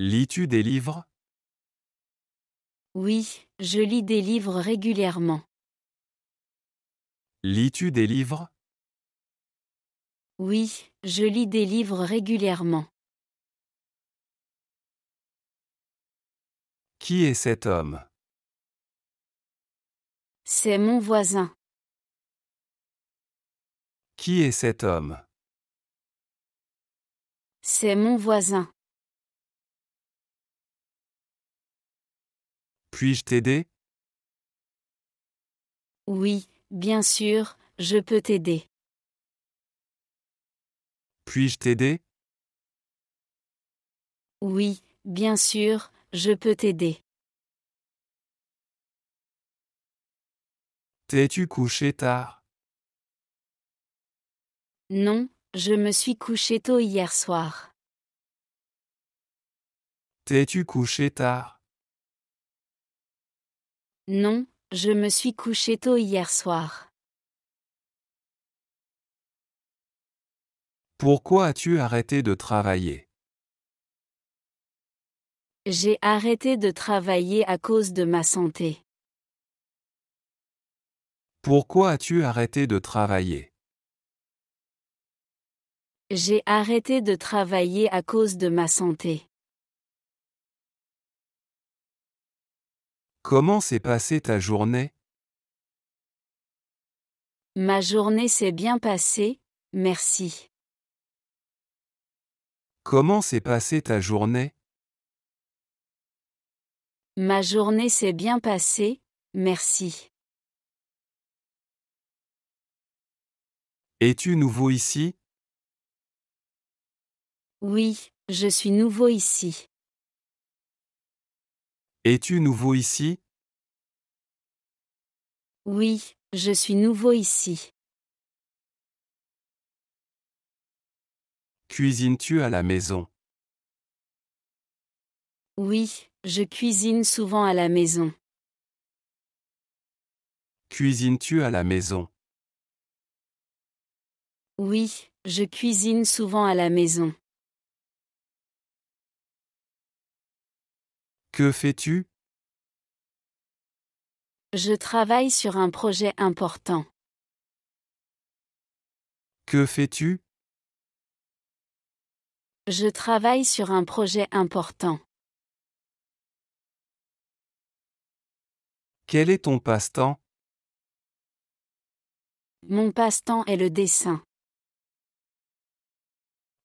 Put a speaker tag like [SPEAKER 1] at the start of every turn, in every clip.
[SPEAKER 1] Lis-tu des livres?
[SPEAKER 2] Oui, je lis des livres régulièrement.
[SPEAKER 1] Lis-tu des livres?
[SPEAKER 2] Oui, je lis des livres régulièrement.
[SPEAKER 1] Qui est cet homme?
[SPEAKER 2] C'est mon voisin.
[SPEAKER 1] Qui est cet homme?
[SPEAKER 2] C'est mon voisin.
[SPEAKER 1] Puis-je t'aider?
[SPEAKER 2] Oui, bien sûr, je peux t'aider.
[SPEAKER 1] Puis-je t'aider?
[SPEAKER 2] Oui, bien sûr, je peux t'aider.
[SPEAKER 1] T'es-tu couché tard?
[SPEAKER 2] Non, je me suis couché tôt hier soir.
[SPEAKER 1] T'es-tu couché tard?
[SPEAKER 2] Non, je me suis couché tôt hier soir.
[SPEAKER 1] Pourquoi as-tu arrêté de travailler?
[SPEAKER 2] J'ai arrêté de travailler à cause de ma santé.
[SPEAKER 1] Pourquoi as-tu arrêté de travailler?
[SPEAKER 2] J'ai arrêté de travailler à cause de ma santé.
[SPEAKER 1] Comment s'est passée ta journée?
[SPEAKER 2] Ma journée s'est bien passée, merci.
[SPEAKER 1] Comment s'est passée ta journée?
[SPEAKER 2] Ma journée s'est bien passée, merci.
[SPEAKER 1] Es-tu nouveau ici?
[SPEAKER 2] Oui, je suis nouveau ici.
[SPEAKER 1] Es-tu nouveau ici?
[SPEAKER 2] Oui, je suis nouveau ici.
[SPEAKER 1] Cuisines-tu à la maison?
[SPEAKER 2] Oui, je cuisine souvent à la maison.
[SPEAKER 1] Cuisines-tu à la maison?
[SPEAKER 2] Oui, je cuisine souvent à la maison.
[SPEAKER 1] Que fais-tu?
[SPEAKER 2] Je travaille sur un projet important.
[SPEAKER 1] Que fais-tu?
[SPEAKER 2] Je travaille sur un projet important.
[SPEAKER 1] Quel est ton passe-temps?
[SPEAKER 2] Mon passe-temps est le dessin.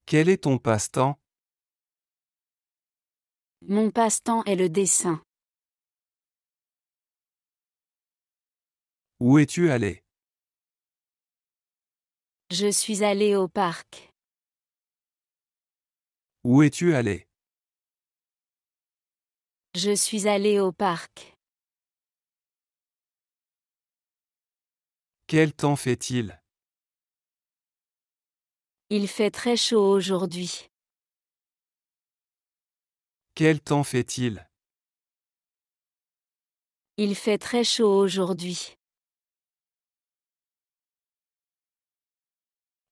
[SPEAKER 1] Quel est ton passe-temps?
[SPEAKER 2] Mon passe-temps est le dessin.
[SPEAKER 1] Où es-tu allé?
[SPEAKER 2] Je suis allé au parc.
[SPEAKER 1] Où es-tu allé?
[SPEAKER 2] Je suis allé au parc.
[SPEAKER 1] Quel temps fait-il?
[SPEAKER 2] Il fait très chaud aujourd'hui.
[SPEAKER 1] Quel temps fait-il?
[SPEAKER 2] Il fait très chaud aujourd'hui.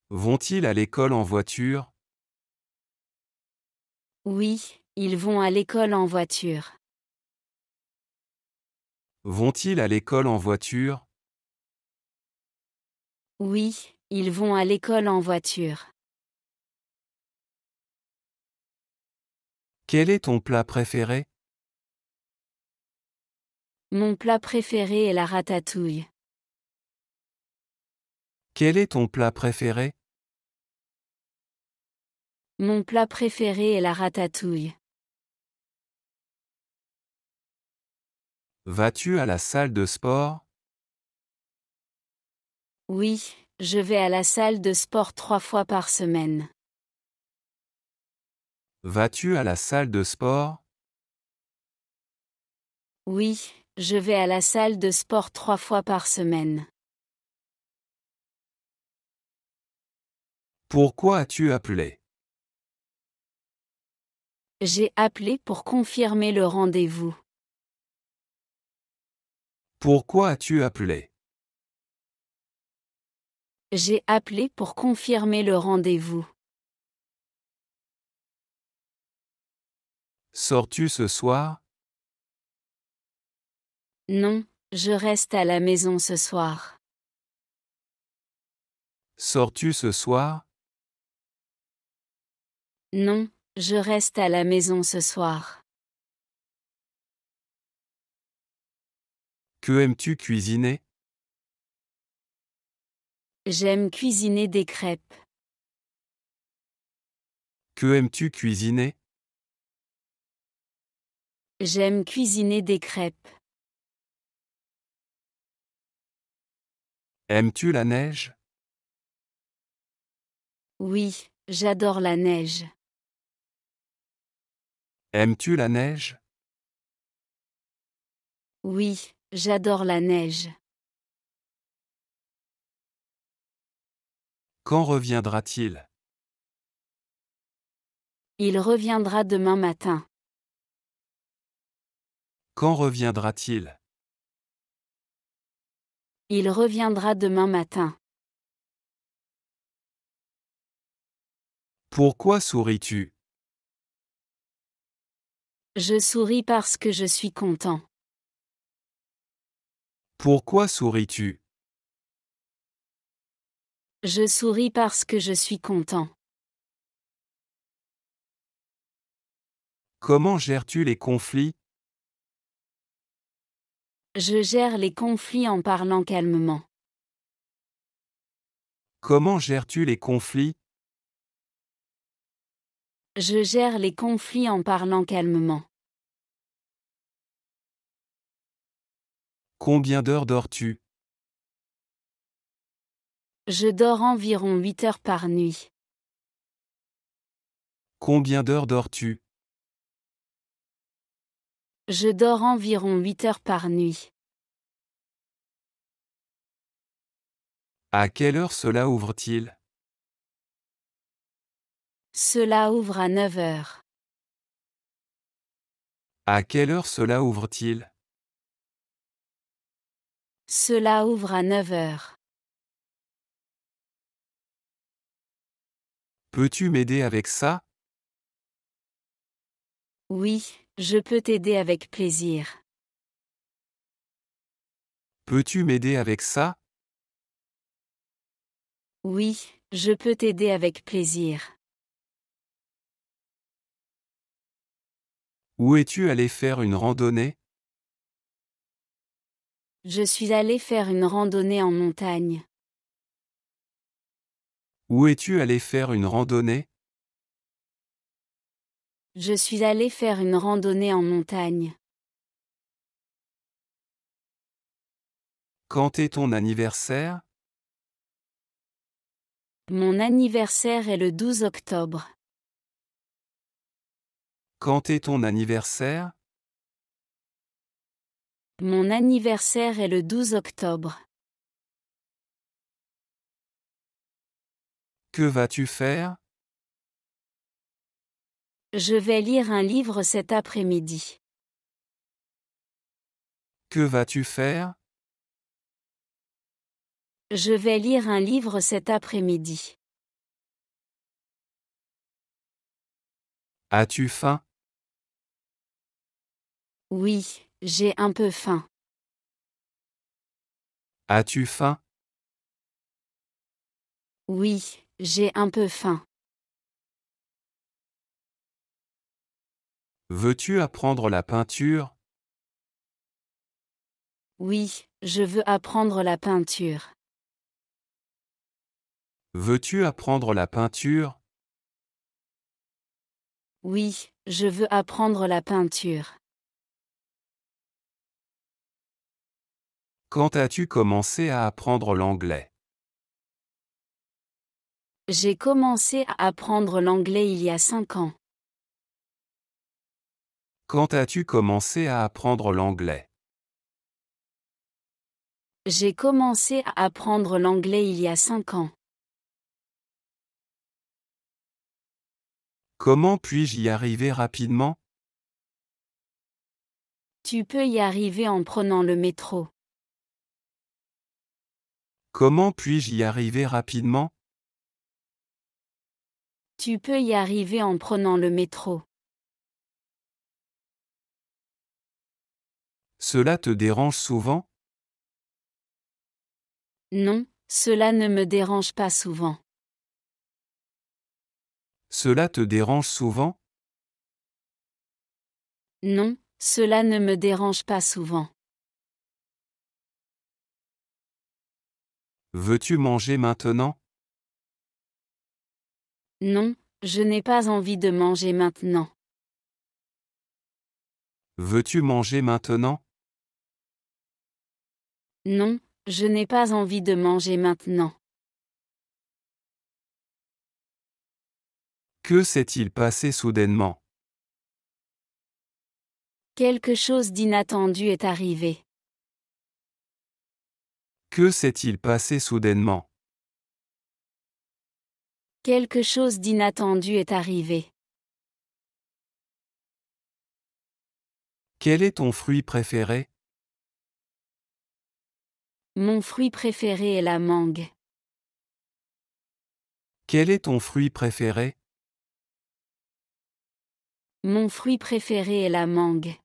[SPEAKER 1] Vont-ils à l'école en voiture?
[SPEAKER 2] Oui, ils vont à l'école en voiture.
[SPEAKER 1] Vont-ils à l'école en voiture?
[SPEAKER 2] Oui, ils vont à l'école en voiture.
[SPEAKER 1] Quel est ton plat préféré?
[SPEAKER 2] Mon plat préféré est la ratatouille.
[SPEAKER 1] Quel est ton plat préféré?
[SPEAKER 2] Mon plat préféré est la ratatouille.
[SPEAKER 1] Vas-tu à la salle de sport?
[SPEAKER 2] Oui, je vais à la salle de sport 3 fois par semaine.
[SPEAKER 1] Vas-tu à la salle de sport?
[SPEAKER 2] Oui, je vais à la salle de sport 3 fois par semaine.
[SPEAKER 1] Pourquoi as-tu appelé?
[SPEAKER 2] J'ai appelé pour confirmer le rendez-vous.
[SPEAKER 1] Pourquoi as-tu appelé?
[SPEAKER 2] J'ai appelé pour confirmer le rendez-vous.
[SPEAKER 1] Sors-tu ce soir?
[SPEAKER 2] Non, je reste à la maison ce soir.
[SPEAKER 1] Sors-tu ce soir?
[SPEAKER 2] Non, je reste à la maison ce soir.
[SPEAKER 1] Que aimes-tu cuisiner?
[SPEAKER 2] J'aime cuisiner des crêpes.
[SPEAKER 1] Que aimes-tu cuisiner?
[SPEAKER 2] J'aime cuisiner des crêpes.
[SPEAKER 1] Aimes-tu la neige?
[SPEAKER 2] Oui, j'adore la neige.
[SPEAKER 1] Aimes-tu la neige?
[SPEAKER 2] Oui, j'adore la neige.
[SPEAKER 1] Quand reviendra-t-il?
[SPEAKER 2] Il reviendra demain matin.
[SPEAKER 1] Quand reviendra-t-il?
[SPEAKER 2] Il reviendra demain matin.
[SPEAKER 1] Pourquoi souris-tu?
[SPEAKER 2] Je souris parce que je suis content.
[SPEAKER 1] Pourquoi souris-tu?
[SPEAKER 2] Je souris parce que je suis content.
[SPEAKER 1] Comment gères-tu les conflits?
[SPEAKER 2] Je gère les conflits en parlant calmement.
[SPEAKER 1] Comment gères-tu les conflits?
[SPEAKER 2] Je gère les conflits en parlant calmement.
[SPEAKER 1] Combien d'heures dors-tu?
[SPEAKER 2] Je dors environ 8 heures par nuit.
[SPEAKER 1] Combien d'heures dors-tu?
[SPEAKER 2] Je dors environ 8 heures par nuit.
[SPEAKER 1] À quelle heure cela ouvre-t-il?
[SPEAKER 2] Cela ouvre à 9 heures.
[SPEAKER 1] À quelle heure cela ouvre-t-il?
[SPEAKER 2] Cela ouvre à 9 heures.
[SPEAKER 1] Peux-tu m'aider avec ça?
[SPEAKER 2] Oui, je peux t'aider avec plaisir.
[SPEAKER 1] Peux-tu m'aider avec ça?
[SPEAKER 2] Oui, je peux t'aider avec plaisir.
[SPEAKER 1] Où es-tu allé faire une randonnée?
[SPEAKER 2] Je suis allé faire une randonnée en montagne.
[SPEAKER 1] Où es-tu allé faire une randonnée?
[SPEAKER 2] Je suis allé faire une randonnée en montagne.
[SPEAKER 1] Quand est ton anniversaire?
[SPEAKER 2] Mon anniversaire est le 12 octobre.
[SPEAKER 1] Quand est ton anniversaire?
[SPEAKER 2] Mon anniversaire est le 12 octobre.
[SPEAKER 1] Que vas-tu faire?
[SPEAKER 2] Je vais lire un livre cet après-midi.
[SPEAKER 1] Que vas-tu faire?
[SPEAKER 2] Je vais lire un livre cet après-midi.
[SPEAKER 1] As-tu faim?
[SPEAKER 2] Oui, j'ai un peu faim.
[SPEAKER 1] As-tu faim?
[SPEAKER 2] Oui, j'ai un peu faim.
[SPEAKER 1] Veux-tu apprendre la peinture?
[SPEAKER 2] Oui, je veux apprendre la peinture.
[SPEAKER 1] Veux-tu apprendre la peinture?
[SPEAKER 2] Oui, je veux apprendre la peinture.
[SPEAKER 1] Quand as-tu commencé à apprendre l'anglais?
[SPEAKER 2] J'ai commencé à apprendre l'anglais il y a 5 ans.
[SPEAKER 1] Quand as-tu commencé à apprendre l'anglais?
[SPEAKER 2] J'ai commencé à apprendre l'anglais il y a 5 ans.
[SPEAKER 1] Comment puis-je y arriver rapidement?
[SPEAKER 2] Tu peux y arriver en prenant le métro.
[SPEAKER 1] Comment puis-je y arriver rapidement?
[SPEAKER 2] Tu peux y arriver en prenant le métro.
[SPEAKER 1] Cela te dérange souvent?
[SPEAKER 2] Non, cela ne me dérange pas souvent.
[SPEAKER 1] Cela te dérange souvent?
[SPEAKER 2] Non, cela ne me dérange pas souvent.
[SPEAKER 1] Veux-tu manger maintenant?
[SPEAKER 2] Non, je n'ai pas envie de manger maintenant.
[SPEAKER 1] Veux-tu manger maintenant?
[SPEAKER 2] Non, je n'ai pas envie de manger maintenant.
[SPEAKER 1] Que s'est-il passé soudainement?
[SPEAKER 2] Quelque chose d'inattendu est arrivé.
[SPEAKER 1] Que s'est-il passé soudainement?
[SPEAKER 2] Quelque chose d'inattendu est arrivé.
[SPEAKER 1] Quel est ton fruit préféré?
[SPEAKER 2] Mon fruit préféré est la mangue.
[SPEAKER 1] Quel est ton fruit préféré?
[SPEAKER 2] Mon fruit préféré est la mangue.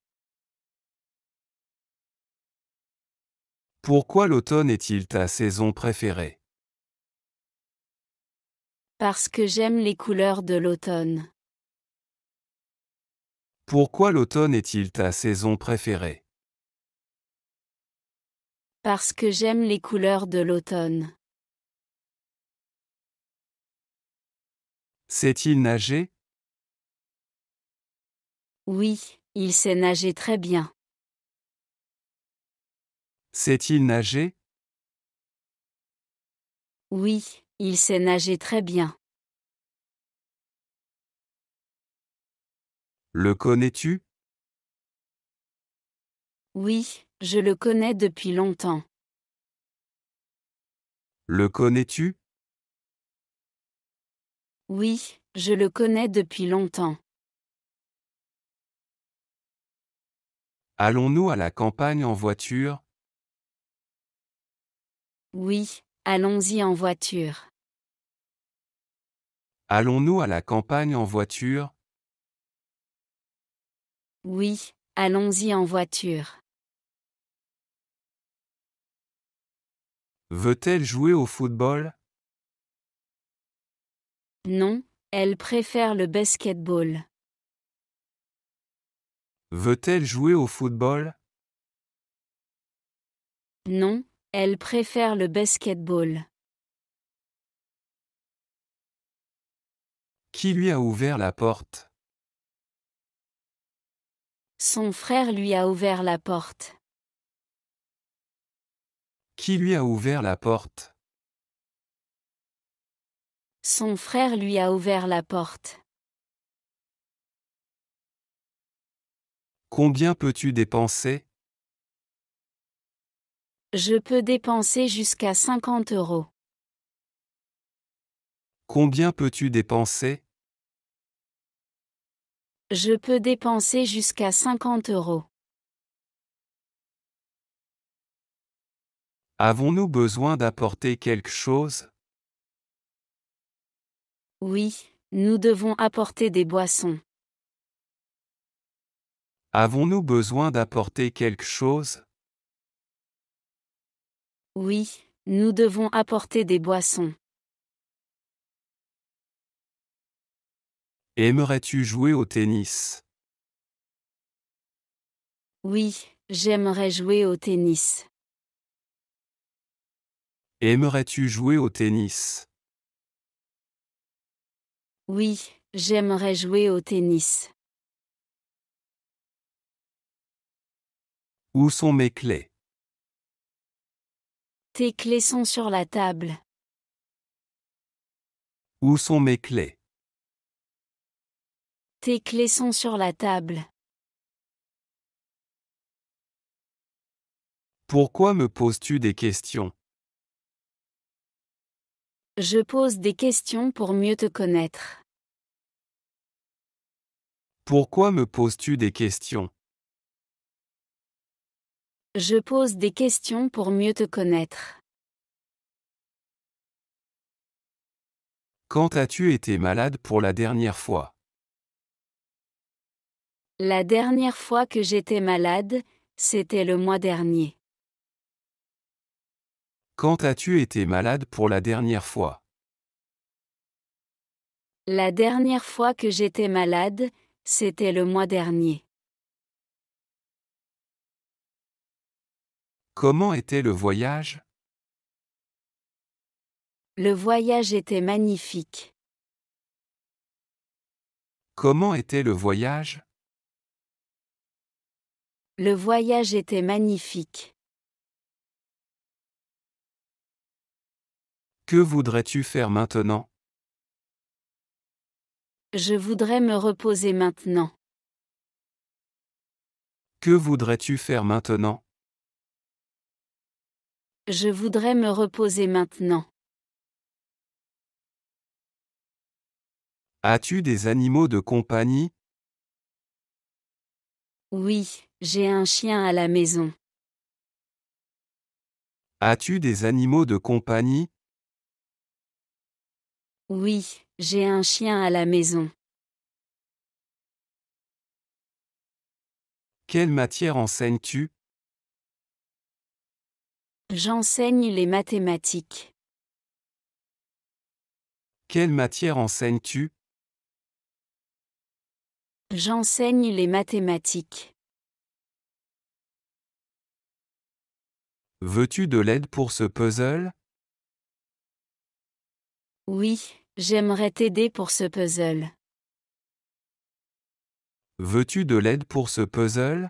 [SPEAKER 1] Pourquoi l'automne est-il ta saison préférée?
[SPEAKER 2] Parce que j'aime les couleurs de l'automne.
[SPEAKER 1] Pourquoi l'automne est-il ta saison préférée?
[SPEAKER 2] Parce que j'aime les couleurs de l'automne.
[SPEAKER 1] Sait-il nager?
[SPEAKER 2] Oui, il sait nager très bien.
[SPEAKER 1] Sait-il nager?
[SPEAKER 2] Oui, il sait nager très bien.
[SPEAKER 1] Le connais-tu?
[SPEAKER 2] Oui, je le connais depuis longtemps.
[SPEAKER 1] Le connais-tu?
[SPEAKER 2] Oui, je le connais depuis longtemps.
[SPEAKER 1] Allons-nous à la campagne en voiture?
[SPEAKER 2] Oui, allons-y en voiture.
[SPEAKER 1] Allons-nous à la campagne en voiture?
[SPEAKER 2] Oui, allons-y en voiture.
[SPEAKER 1] Veut-elle jouer au football?
[SPEAKER 2] Non, elle préfère le basket-ball.
[SPEAKER 1] Veut-elle jouer au football?
[SPEAKER 2] Non, elle préfère le basket-ball.
[SPEAKER 1] Qui lui a ouvert la porte?
[SPEAKER 2] Son frère lui a ouvert la porte.
[SPEAKER 1] Qui lui a ouvert la porte?
[SPEAKER 2] Son frère lui a ouvert la porte.
[SPEAKER 1] Combien peux-tu dépenser?
[SPEAKER 2] Je peux dépenser jusqu'à 50 €.
[SPEAKER 1] Combien peux-tu dépenser?
[SPEAKER 2] Je peux dépenser jusqu'à 50 €.
[SPEAKER 1] Avons-nous besoin d'apporter quelque chose?
[SPEAKER 2] Oui, nous devons apporter des boissons.
[SPEAKER 1] Avons-nous besoin d'apporter quelque chose?
[SPEAKER 2] Oui, nous devons apporter des boissons.
[SPEAKER 1] Aimerais-tu jouer au tennis?
[SPEAKER 2] Oui, j'aimerais jouer au tennis.
[SPEAKER 1] Aimerais-tu jouer au tennis?
[SPEAKER 2] Oui, j'aimerais jouer au tennis.
[SPEAKER 1] Où sont mes clés?
[SPEAKER 2] Tes clés sont sur la table.
[SPEAKER 1] Où sont mes clés?
[SPEAKER 2] Tes clés sont sur la table.
[SPEAKER 1] Pourquoi me poses-tu des questions?
[SPEAKER 2] Je pose des questions pour mieux te connaître.
[SPEAKER 1] Pourquoi me poses-tu des questions?
[SPEAKER 2] Je pose des questions pour mieux te connaître.
[SPEAKER 1] Quand as-tu été malade pour la dernière fois?
[SPEAKER 2] La dernière fois que j'étais malade, c'était le mois dernier.
[SPEAKER 1] Quand as-tu été malade pour la dernière fois?
[SPEAKER 2] La dernière fois que j'étais malade, c'était le mois dernier.
[SPEAKER 1] Comment était le voyage?
[SPEAKER 2] Le voyage était magnifique.
[SPEAKER 1] Comment était le voyage?
[SPEAKER 2] Le voyage était magnifique.
[SPEAKER 1] Que voudrais-tu faire maintenant?
[SPEAKER 2] Je voudrais me reposer maintenant.
[SPEAKER 1] Que voudrais-tu faire maintenant?
[SPEAKER 2] Je voudrais me reposer maintenant.
[SPEAKER 1] As-tu des animaux de compagnie?
[SPEAKER 2] Oui, j'ai un chien à la maison.
[SPEAKER 1] As-tu des animaux de compagnie?
[SPEAKER 2] Oui, j'ai un chien à la maison.
[SPEAKER 1] Quelle matière enseignes-tu?
[SPEAKER 2] J'enseigne les mathématiques.
[SPEAKER 1] Quelle matière enseignes-tu?
[SPEAKER 2] J'enseigne les mathématiques.
[SPEAKER 1] Veux-tu de l'aide pour ce puzzle?
[SPEAKER 2] Oui, j'aimerais t'aider pour ce puzzle.
[SPEAKER 1] Veux-tu de l'aide pour ce puzzle?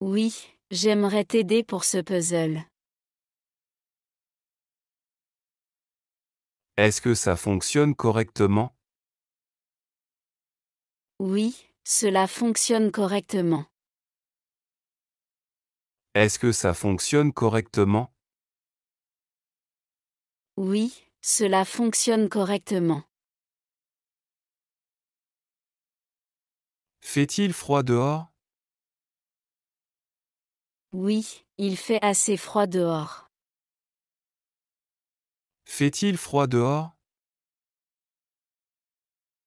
[SPEAKER 2] Oui, j'aimerais t'aider pour ce puzzle.
[SPEAKER 1] Est-ce que ça fonctionne correctement?
[SPEAKER 2] Oui, cela fonctionne correctement.
[SPEAKER 1] Est-ce que ça fonctionne correctement?
[SPEAKER 2] Oui, cela fonctionne correctement.
[SPEAKER 1] Fait-il froid dehors?
[SPEAKER 2] Oui, il fait assez froid dehors.
[SPEAKER 1] Fait-il froid dehors?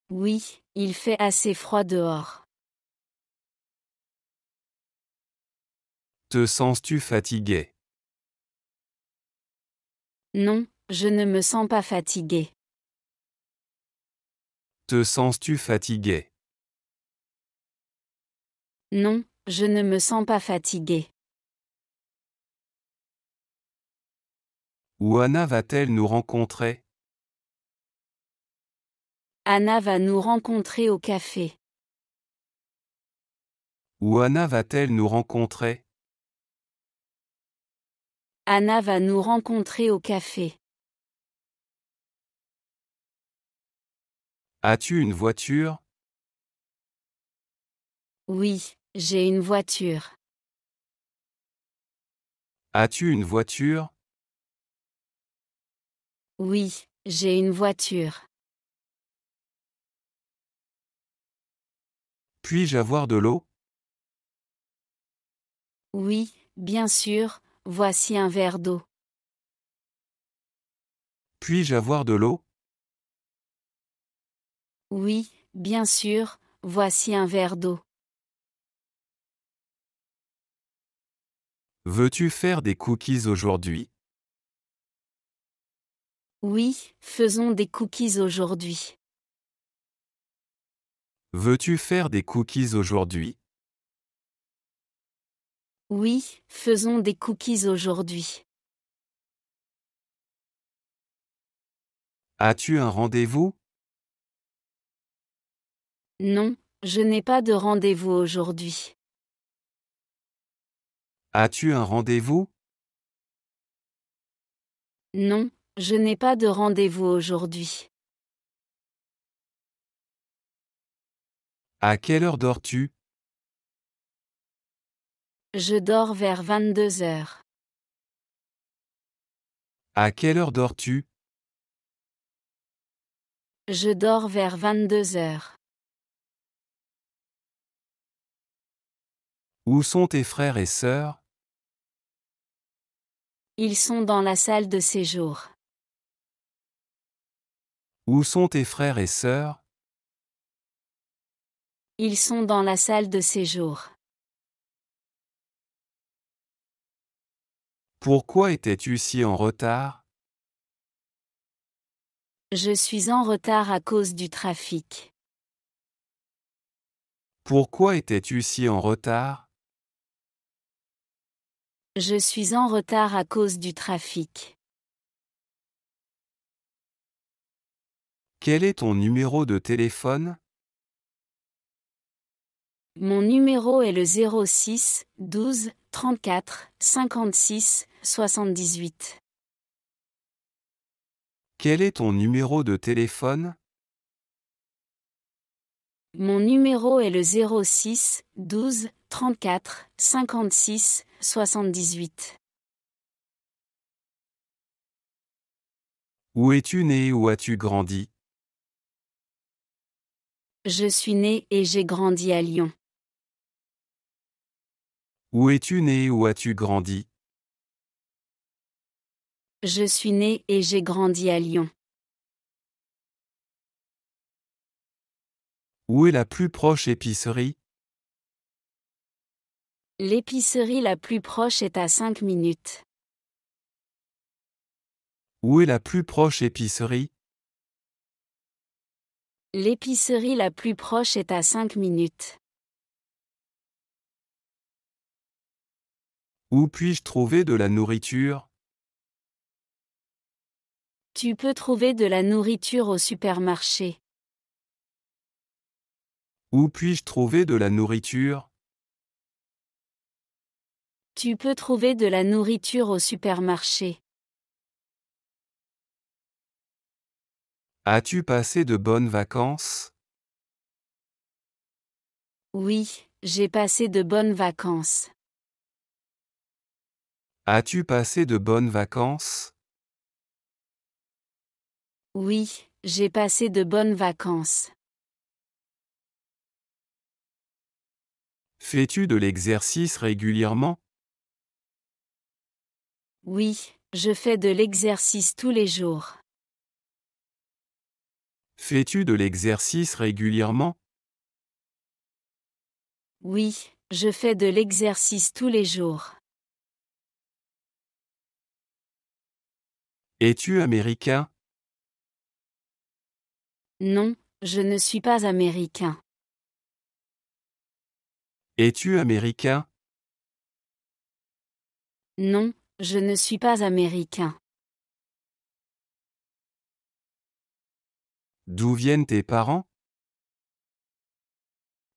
[SPEAKER 2] Oui, il fait assez froid dehors.
[SPEAKER 1] Te sens-tu fatigué?
[SPEAKER 2] Non, je ne me sens pas fatigué.
[SPEAKER 1] Te sens-tu fatigué?
[SPEAKER 2] Non, je ne me sens pas fatigué.
[SPEAKER 1] Où Anna va-t-elle nous rencontrer?
[SPEAKER 2] Anna va nous rencontrer au café.
[SPEAKER 1] Où Anna va-t-elle nous rencontrer?
[SPEAKER 2] Anna va nous rencontrer au café.
[SPEAKER 1] As-tu une voiture?
[SPEAKER 2] Oui, j'ai une voiture.
[SPEAKER 1] As-tu une voiture?
[SPEAKER 2] Oui, j'ai une voiture.
[SPEAKER 1] Puis-je avoir de l'eau?
[SPEAKER 2] Oui, bien sûr, voici un verre d'eau.
[SPEAKER 1] Puis-je avoir de l'eau?
[SPEAKER 2] Oui, bien sûr, voici un verre d'eau.
[SPEAKER 1] Veux-tu faire des cookies aujourd'hui?
[SPEAKER 2] Oui, faisons des cookies aujourd'hui.
[SPEAKER 1] Veux-tu faire des cookies aujourd'hui?
[SPEAKER 2] Oui, faisons des cookies aujourd'hui.
[SPEAKER 1] As-tu un rendez-vous?
[SPEAKER 2] Non, je n'ai pas de rendez-vous aujourd'hui.
[SPEAKER 1] As-tu un rendez-vous?
[SPEAKER 2] Non, je n'ai pas de rendez-vous aujourd'hui.
[SPEAKER 1] À quelle heure dors-tu?
[SPEAKER 2] Je dors vers 22 heures.
[SPEAKER 1] À quelle heure dors-tu?
[SPEAKER 2] Je dors vers 22 heures.
[SPEAKER 1] Où sont tes frères et sœurs?
[SPEAKER 2] Ils sont dans la salle de séjour.
[SPEAKER 1] Où sont tes frères et sœurs?
[SPEAKER 2] Ils sont dans la salle de séjour.
[SPEAKER 1] Pourquoi étais-tu si en retard?
[SPEAKER 2] Je suis en retard à cause du trafic.
[SPEAKER 1] Pourquoi étais-tu si en retard?
[SPEAKER 2] Je suis en retard à cause du trafic.
[SPEAKER 1] Quel est ton numéro de téléphone?
[SPEAKER 2] Mon numéro est le 06 12 34 56 78.
[SPEAKER 1] Quel est ton numéro de téléphone?
[SPEAKER 2] Mon numéro est le 06 12 34 56 78.
[SPEAKER 1] Où es-tu né et où as-tu grandi?
[SPEAKER 2] Je suis né et j'ai grandi à Lyon.
[SPEAKER 1] Où es-tu né et où as-tu grandi?
[SPEAKER 2] Je suis né et j'ai grandi à Lyon.
[SPEAKER 1] Où est la plus proche épicerie?
[SPEAKER 2] L'épicerie la plus proche est à 5 minutes.
[SPEAKER 1] Où est la plus proche épicerie?
[SPEAKER 2] L'épicerie la plus proche est à 5 minutes.
[SPEAKER 1] Où puis-je trouver de la nourriture?
[SPEAKER 2] Tu peux trouver de la nourriture au supermarché.
[SPEAKER 1] Où puis-je trouver de la nourriture?
[SPEAKER 2] Tu peux trouver de la nourriture au supermarché.
[SPEAKER 1] As-tu passé de bonnes vacances?
[SPEAKER 2] Oui, j'ai passé de bonnes vacances.
[SPEAKER 1] As-tu passé de bonnes vacances?
[SPEAKER 2] Oui, j'ai passé de bonnes vacances.
[SPEAKER 1] Fais-tu de l'exercice régulièrement?
[SPEAKER 2] Oui, je fais de l'exercice tous les jours.
[SPEAKER 1] Fais-tu de l'exercice régulièrement?
[SPEAKER 2] Oui, je fais de l'exercice tous les jours.
[SPEAKER 1] Es-tu américain?
[SPEAKER 2] Non, je ne suis pas américain.
[SPEAKER 1] Es-tu américain?
[SPEAKER 2] Non, je ne suis pas américain.
[SPEAKER 1] D'où viennent tes parents?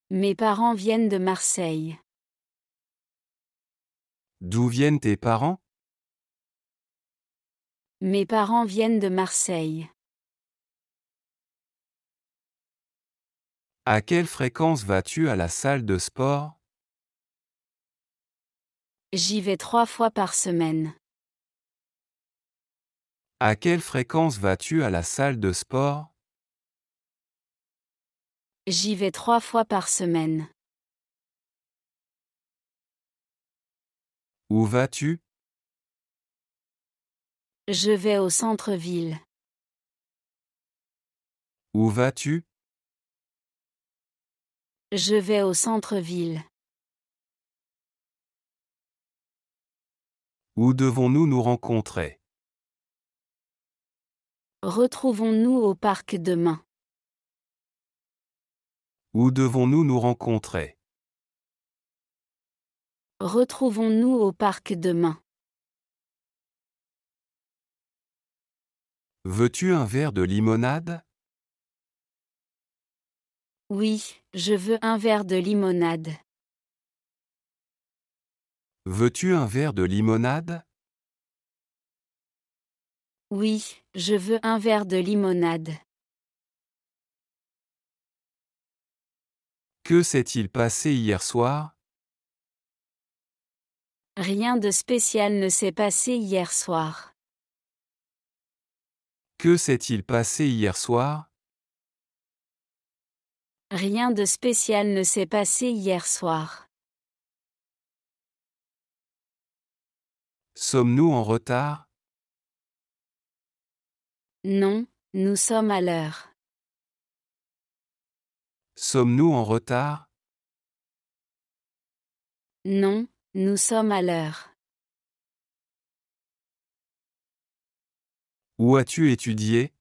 [SPEAKER 2] Mes parents viennent de Marseille.
[SPEAKER 1] D'où viennent tes parents?
[SPEAKER 2] Mes parents viennent de Marseille.
[SPEAKER 1] À quelle fréquence vas-tu à la salle de sport?
[SPEAKER 2] J'y vais 3 fois par semaine.
[SPEAKER 1] À quelle fréquence vas-tu à la salle de sport?
[SPEAKER 2] J'y vais 3 fois par semaine.
[SPEAKER 1] Où vas-tu?
[SPEAKER 2] Je vais au centre-ville.
[SPEAKER 1] Où vas-tu?
[SPEAKER 2] Je vais au centre-ville.
[SPEAKER 1] Où devons-nous nous rencontrer?
[SPEAKER 2] Retrouvons-nous au parc demain.
[SPEAKER 1] Où devons-nous nous rencontrer?
[SPEAKER 2] Retrouvons-nous au parc demain.
[SPEAKER 1] Veux-tu un verre de limonade?
[SPEAKER 2] Oui, je veux un verre de limonade.
[SPEAKER 1] Veux-tu un verre de limonade?
[SPEAKER 2] Oui, je veux un verre de limonade.
[SPEAKER 1] Que s'est-il passé hier soir?
[SPEAKER 2] Rien de spécial ne s'est passé hier soir.
[SPEAKER 1] Que s'est-il passé hier soir?
[SPEAKER 2] Rien de spécial ne s'est passé hier soir.
[SPEAKER 1] Sommes-nous en retard?
[SPEAKER 2] Non, nous sommes à l'heure.
[SPEAKER 1] Sommes-nous en retard?
[SPEAKER 2] Non, nous sommes à l'heure.
[SPEAKER 1] Où as-tu étudié?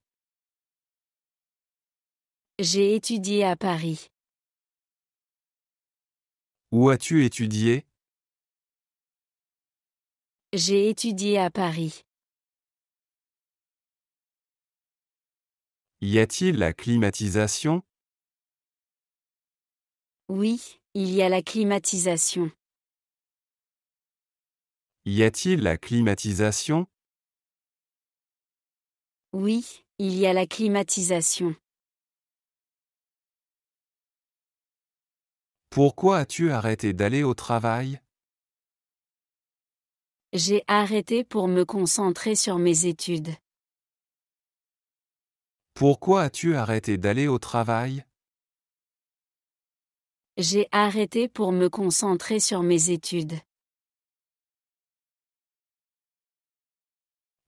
[SPEAKER 2] J'ai étudié à Paris.
[SPEAKER 1] Où as-tu étudié?
[SPEAKER 2] J'ai étudié à Paris.
[SPEAKER 1] Y a-t-il la climatisation?
[SPEAKER 2] Oui, il y a la climatisation.
[SPEAKER 1] Y a-t-il la climatisation?
[SPEAKER 2] Oui, il y a la climatisation.
[SPEAKER 1] Pourquoi as-tu arrêté d'aller au travail?
[SPEAKER 2] J'ai arrêté pour me concentrer sur mes études.
[SPEAKER 1] Pourquoi as-tu arrêté d'aller au travail?
[SPEAKER 2] J'ai arrêté pour me concentrer sur mes études.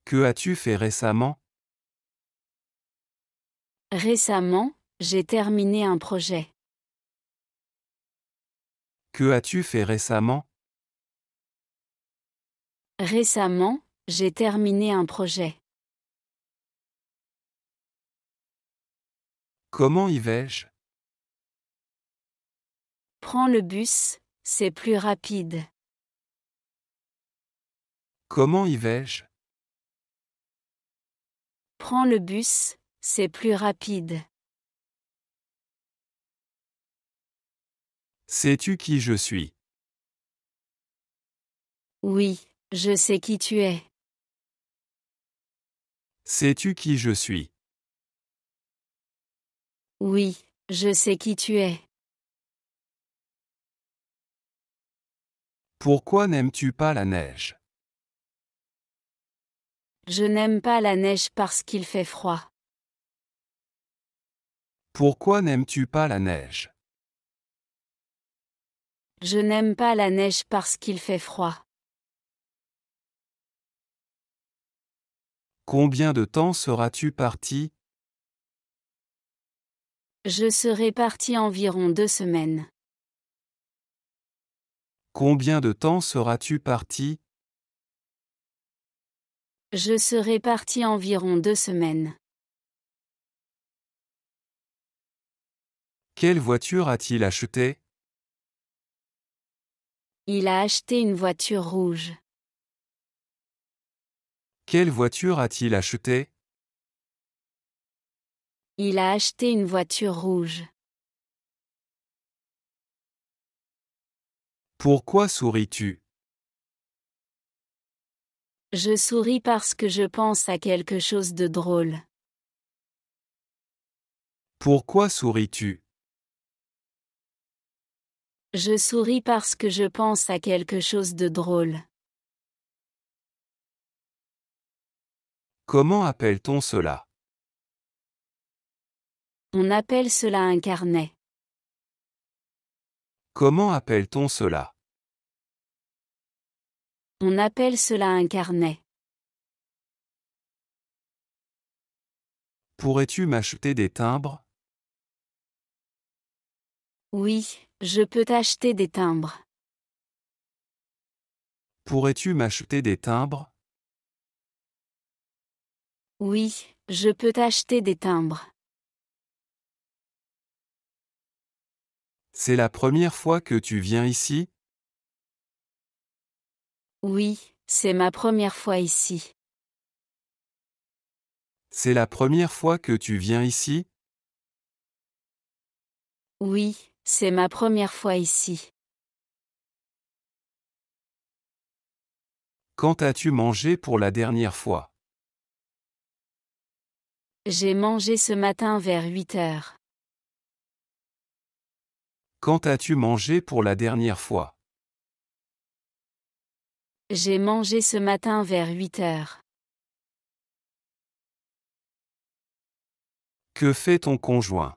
[SPEAKER 1] Que as-tu fait récemment?
[SPEAKER 2] Récemment, j'ai terminé un projet.
[SPEAKER 1] Que as-tu fait récemment?
[SPEAKER 2] Récemment, j'ai terminé un projet.
[SPEAKER 1] Comment y vais-je?
[SPEAKER 2] Prends le bus, c'est plus rapide.
[SPEAKER 1] Comment y vais-je?
[SPEAKER 2] Prends le bus, c'est plus rapide.
[SPEAKER 1] Sais-tu qui je suis?
[SPEAKER 2] Oui, je sais qui tu es.
[SPEAKER 1] Sais-tu qui je suis?
[SPEAKER 2] Oui, je sais qui tu es.
[SPEAKER 1] Pourquoi n'aimes-tu pas la neige?
[SPEAKER 2] Je n'aime pas la neige parce qu'il fait froid.
[SPEAKER 1] Pourquoi n'aimes-tu pas la neige?
[SPEAKER 2] Je n'aime pas la neige parce qu'il fait froid.
[SPEAKER 1] Combien de temps seras-tu parti?
[SPEAKER 2] Je serai parti environ 2 semaines.
[SPEAKER 1] Combien de temps seras-tu parti?
[SPEAKER 2] Je serai parti environ 2 semaines.
[SPEAKER 1] Quelle voiture a-t-il acheté?
[SPEAKER 2] Il a acheté une voiture rouge.
[SPEAKER 1] Quelle voiture a-t-il acheté?
[SPEAKER 2] Il a acheté une voiture rouge.
[SPEAKER 1] Pourquoi souris-tu?
[SPEAKER 2] Je souris parce que je pense à quelque chose de drôle.
[SPEAKER 1] Pourquoi souris-tu?
[SPEAKER 2] Je souris parce que je pense à quelque chose de drôle.
[SPEAKER 1] Comment appelle-t-on cela?
[SPEAKER 2] On appelle cela un carnet.
[SPEAKER 1] Comment appelle-t-on cela?
[SPEAKER 2] On appelle cela un carnet.
[SPEAKER 1] Pourrais-tu m'acheter des timbres?
[SPEAKER 2] Oui, je peux t'acheter des timbres.
[SPEAKER 1] Pourrais-tu m'acheter des timbres?
[SPEAKER 2] Oui, je peux t'acheter des timbres.
[SPEAKER 1] C'est la première fois que tu viens ici?
[SPEAKER 2] Oui, c'est ma première fois ici.
[SPEAKER 1] C'est la première fois que tu viens ici?
[SPEAKER 2] Oui, c'est ma première fois ici.
[SPEAKER 1] Quand as-tu mangé pour la dernière fois?
[SPEAKER 2] J'ai mangé ce matin vers 8 heures.
[SPEAKER 1] Quand as-tu mangé pour la dernière fois?
[SPEAKER 2] J'ai mangé ce matin vers 8 heures.
[SPEAKER 1] Que fait ton conjoint?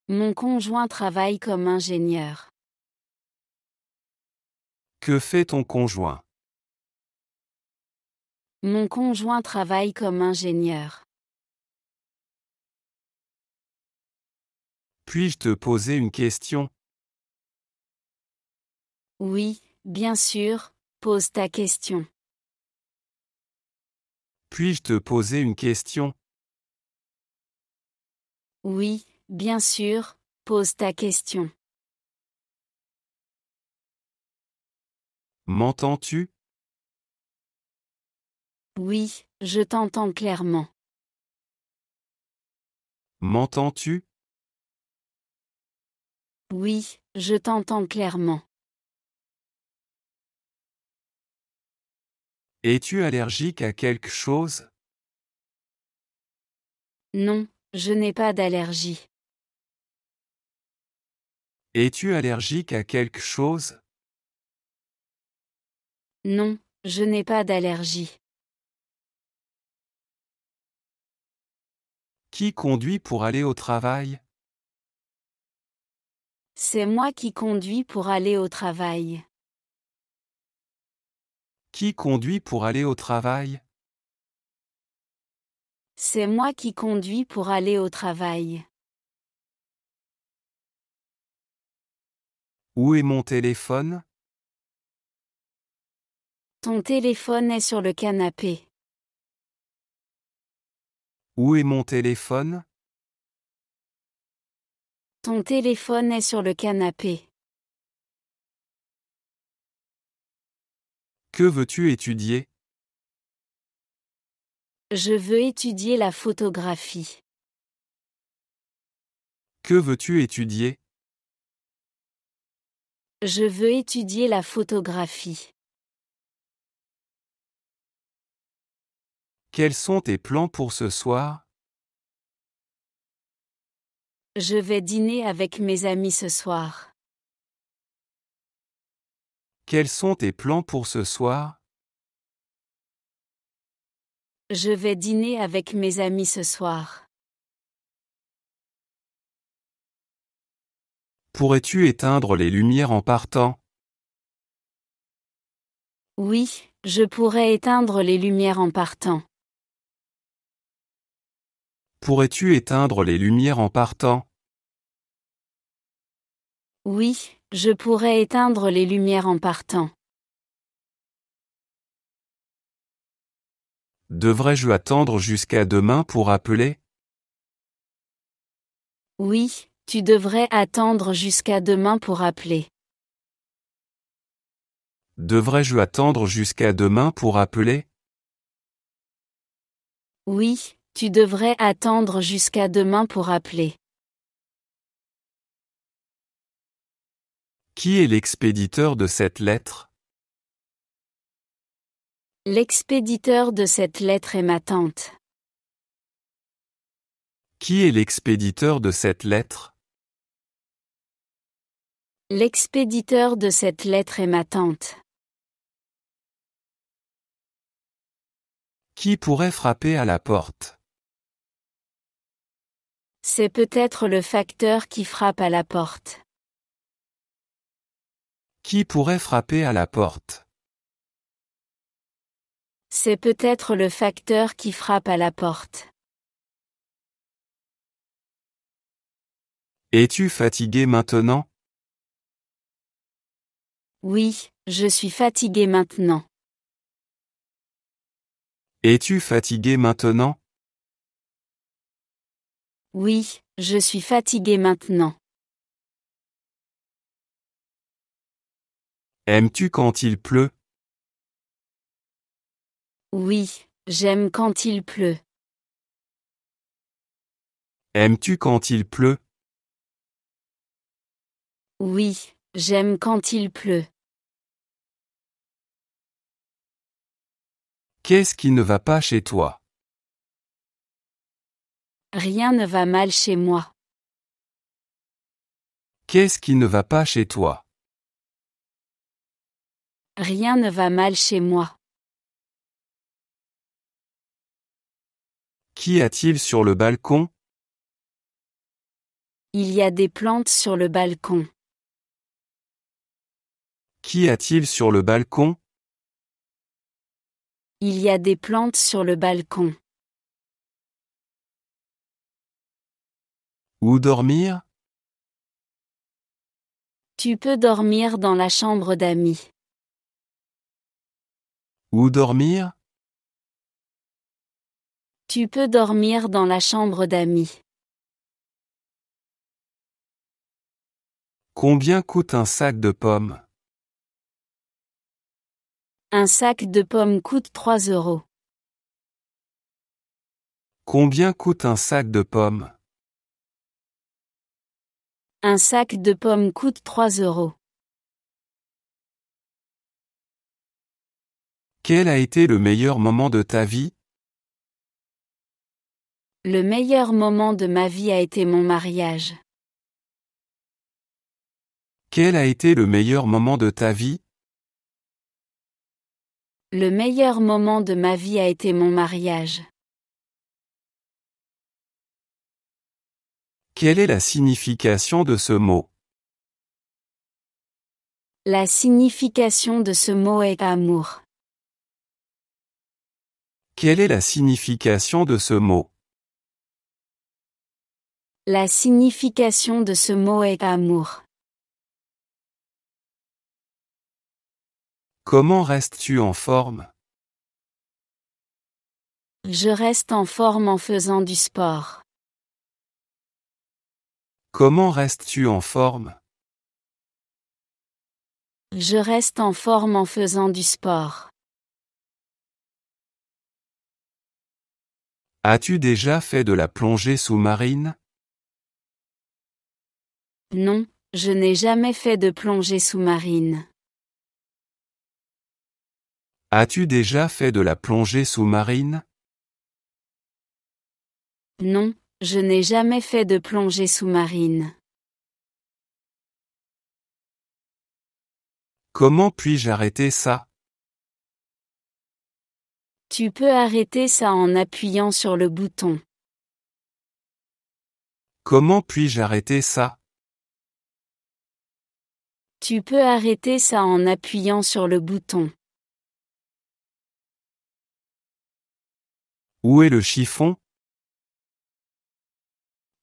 [SPEAKER 2] Mon conjoint travaille comme ingénieur.
[SPEAKER 1] Que fait ton conjoint?
[SPEAKER 2] Mon conjoint travaille comme ingénieur.
[SPEAKER 1] Puis-je te poser une question?
[SPEAKER 2] Oui, bien sûr, pose ta question.
[SPEAKER 1] Puis-je te poser une question?
[SPEAKER 2] Oui, bien sûr, pose ta question.
[SPEAKER 1] M'entends-tu?
[SPEAKER 2] Oui, je t'entends clairement.
[SPEAKER 1] M'entends-tu?
[SPEAKER 2] Oui, je t'entends clairement.
[SPEAKER 1] Es-tu allergique à quelque chose?
[SPEAKER 2] Non, je n'ai pas d'allergie.
[SPEAKER 1] Es-tu allergique à quelque chose?
[SPEAKER 2] Non, je n'ai pas d'allergie.
[SPEAKER 1] Qui conduit pour aller au travail?
[SPEAKER 2] C'est moi qui conduis pour aller au travail.
[SPEAKER 1] Qui conduit pour aller au travail?
[SPEAKER 2] C'est moi qui conduis pour aller au travail.
[SPEAKER 1] Où est mon téléphone?
[SPEAKER 2] Ton téléphone est sur le canapé.
[SPEAKER 1] Où est mon téléphone?
[SPEAKER 2] Ton téléphone est sur le canapé.
[SPEAKER 1] Que veux-tu étudier?
[SPEAKER 2] Je veux étudier la photographie.
[SPEAKER 1] Que veux-tu étudier?
[SPEAKER 2] Je veux étudier la photographie.
[SPEAKER 1] Quels sont tes plans pour ce soir?
[SPEAKER 2] Je vais dîner avec mes amis ce soir.
[SPEAKER 1] Quels sont tes plans pour ce soir?
[SPEAKER 2] Je vais dîner avec mes amis ce soir.
[SPEAKER 1] Pourrais-tu éteindre les lumières en partant?
[SPEAKER 2] Oui, je pourrais éteindre les lumières en partant.
[SPEAKER 1] Pourrais-tu éteindre les lumières en partant?
[SPEAKER 2] Oui, je pourrais éteindre les lumières en partant.
[SPEAKER 1] Devrais-je attendre jusqu'à demain pour appeler?
[SPEAKER 2] Oui, tu devrais attendre jusqu'à demain pour appeler.
[SPEAKER 1] Devrais-je attendre jusqu'à demain pour appeler?
[SPEAKER 2] Oui, tu devrais attendre jusqu'à demain pour appeler.
[SPEAKER 1] Qui est l'expéditeur de cette lettre?
[SPEAKER 2] L'expéditeur de cette lettre est ma tante.
[SPEAKER 1] Qui est l'expéditeur de cette lettre?
[SPEAKER 2] L'expéditeur de cette lettre est ma tante.
[SPEAKER 1] Qui pourrait frapper à la porte?
[SPEAKER 2] C'est peut-être le facteur qui frappe à la porte.
[SPEAKER 1] Qui pourrait frapper à la porte?
[SPEAKER 2] C'est peut-être le facteur qui frappe à la porte.
[SPEAKER 1] Es-tu fatigué maintenant?
[SPEAKER 2] Oui, je suis fatigué maintenant.
[SPEAKER 1] Es-tu fatigué maintenant?
[SPEAKER 2] Oui, je suis fatigué maintenant.
[SPEAKER 1] Aimes-tu quand il pleut?
[SPEAKER 2] Oui, j'aime quand il pleut.
[SPEAKER 1] Aimes-tu quand il pleut?
[SPEAKER 2] Oui, j'aime quand il pleut.
[SPEAKER 1] Qu'est-ce qui ne va pas chez toi?
[SPEAKER 2] Rien ne va mal chez moi.
[SPEAKER 1] Qu'est-ce qui ne va pas chez toi?
[SPEAKER 2] Rien ne va mal chez moi.
[SPEAKER 1] Qu'y a-t-il sur le balcon?
[SPEAKER 2] Il y a des plantes sur le balcon.
[SPEAKER 1] Qu'y a-t-il sur le balcon?
[SPEAKER 2] Il y a des plantes sur le balcon.
[SPEAKER 1] Où dormir?
[SPEAKER 2] Tu peux dormir dans la chambre d'amis.
[SPEAKER 1] Où dormir?
[SPEAKER 2] Tu peux dormir dans la chambre d'amis.
[SPEAKER 1] Combien coûte un sac de pommes?
[SPEAKER 2] Un sac de pommes coûte 3 €.
[SPEAKER 1] Combien coûte un sac de pommes?
[SPEAKER 2] Un sac de pommes coûte 3 €.
[SPEAKER 1] Quel a été le meilleur moment de ta vie?
[SPEAKER 2] Le meilleur moment de ma vie a été mon mariage.
[SPEAKER 1] Quel a été le meilleur moment de ta vie?
[SPEAKER 2] Le meilleur moment de ma vie a été mon mariage.
[SPEAKER 1] Quelle est la signification de ce mot?
[SPEAKER 2] La signification de ce mot est amour.
[SPEAKER 1] Quelle est la signification de ce mot?
[SPEAKER 2] La signification de ce mot est amour.
[SPEAKER 1] Comment restes-tu en forme?
[SPEAKER 2] Je reste en forme en faisant du sport.
[SPEAKER 1] Comment restes-tu en forme?
[SPEAKER 2] Je reste en forme en faisant du sport.
[SPEAKER 1] As-tu déjà fait de la plongée sous-marine?
[SPEAKER 2] Non, je n'ai jamais fait de plongée sous-marine.
[SPEAKER 1] As-tu déjà fait de la plongée sous-marine?
[SPEAKER 2] Non, je n'ai jamais fait de plongée sous-marine.
[SPEAKER 1] Comment puis-je arrêter ça?
[SPEAKER 2] Tu peux arrêter ça en appuyant sur le bouton.
[SPEAKER 1] Comment puis-je arrêter ça?
[SPEAKER 2] Tu peux arrêter ça en appuyant sur le bouton.
[SPEAKER 1] Où est le chiffon?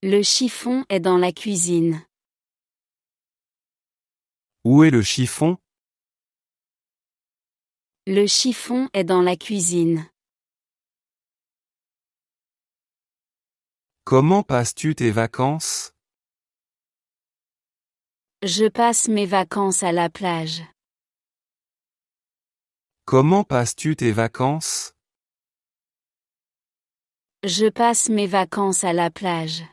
[SPEAKER 2] Le chiffon est dans la cuisine.
[SPEAKER 1] Où est le chiffon?
[SPEAKER 2] Le chiffon est dans la cuisine.
[SPEAKER 1] Comment passes-tu tes vacances?
[SPEAKER 2] Je passe mes vacances à la plage.
[SPEAKER 1] Comment passes-tu tes vacances?
[SPEAKER 2] Je passe mes vacances à la plage.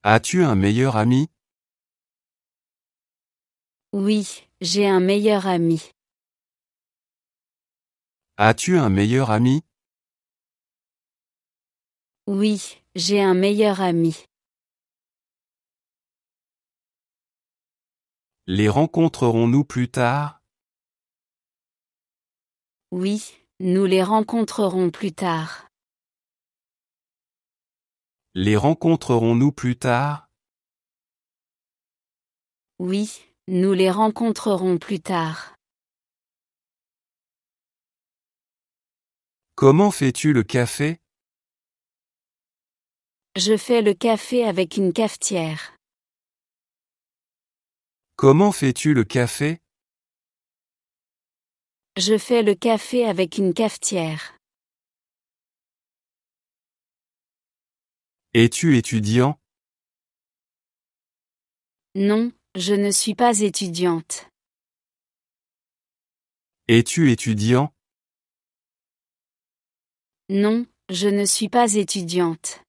[SPEAKER 1] As-tu un meilleur ami?
[SPEAKER 2] Oui, j'ai un meilleur ami.
[SPEAKER 1] As-tu un meilleur ami?
[SPEAKER 2] Oui, j'ai un meilleur ami.
[SPEAKER 1] Les rencontrerons-nous plus tard?
[SPEAKER 2] Oui, nous les rencontrerons plus tard.
[SPEAKER 1] Les rencontrerons-nous plus tard?
[SPEAKER 2] Oui, nous les rencontrerons plus tard.
[SPEAKER 1] Comment fais-tu le café?
[SPEAKER 2] Je fais le café avec une cafetière.
[SPEAKER 1] Comment fais-tu le café?
[SPEAKER 2] Je fais le café avec une cafetière.
[SPEAKER 1] Es-tu étudiant?
[SPEAKER 2] Non, je ne suis pas étudiante.
[SPEAKER 1] Es-tu étudiant?
[SPEAKER 2] Non, je ne suis pas étudiante.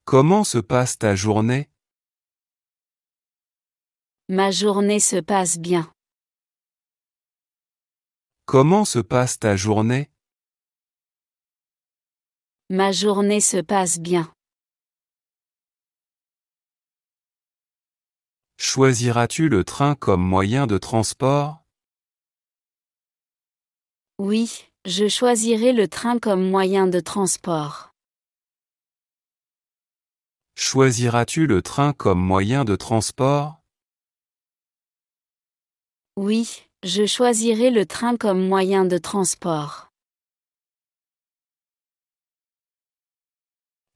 [SPEAKER 1] Comment se passe ta journée?
[SPEAKER 2] Ma journée se passe bien.
[SPEAKER 1] Comment se passe ta journée?
[SPEAKER 2] Ma journée se passe bien.
[SPEAKER 1] Choisiras-tu le train comme moyen de transport?
[SPEAKER 2] Oui, je choisirai le train comme moyen de transport.
[SPEAKER 1] Choisiras-tu le train comme moyen de transport?
[SPEAKER 2] Oui, je choisirai le train comme moyen de transport.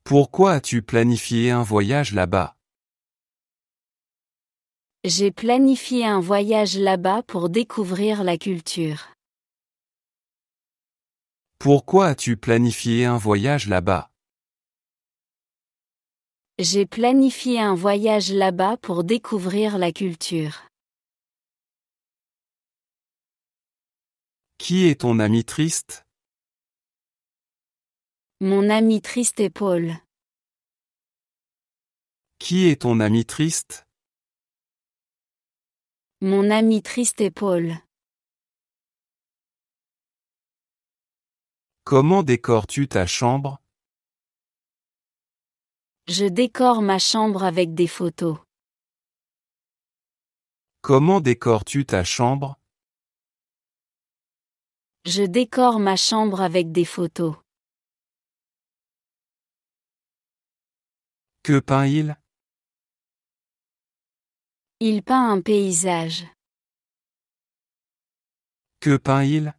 [SPEAKER 1] Pourquoi as-tu planifié un voyage là-bas?
[SPEAKER 2] J'ai planifié un voyage là-bas pour découvrir la culture.
[SPEAKER 1] Pourquoi as-tu planifié un voyage là-bas?
[SPEAKER 2] J'ai planifié un voyage là-bas pour découvrir la culture.
[SPEAKER 1] Qui est ton ami triste?
[SPEAKER 2] Mon ami triste est Paul.
[SPEAKER 1] Qui est ton ami triste?
[SPEAKER 2] Mon ami triste est Paul.
[SPEAKER 1] Comment décores-tu ta chambre?
[SPEAKER 2] Je décore ma chambre avec des photos.
[SPEAKER 1] Comment décores-tu ta chambre?
[SPEAKER 2] Je décore ma chambre avec des photos.
[SPEAKER 1] Que peint-il?
[SPEAKER 2] Il peint un paysage.
[SPEAKER 1] Que peint-il?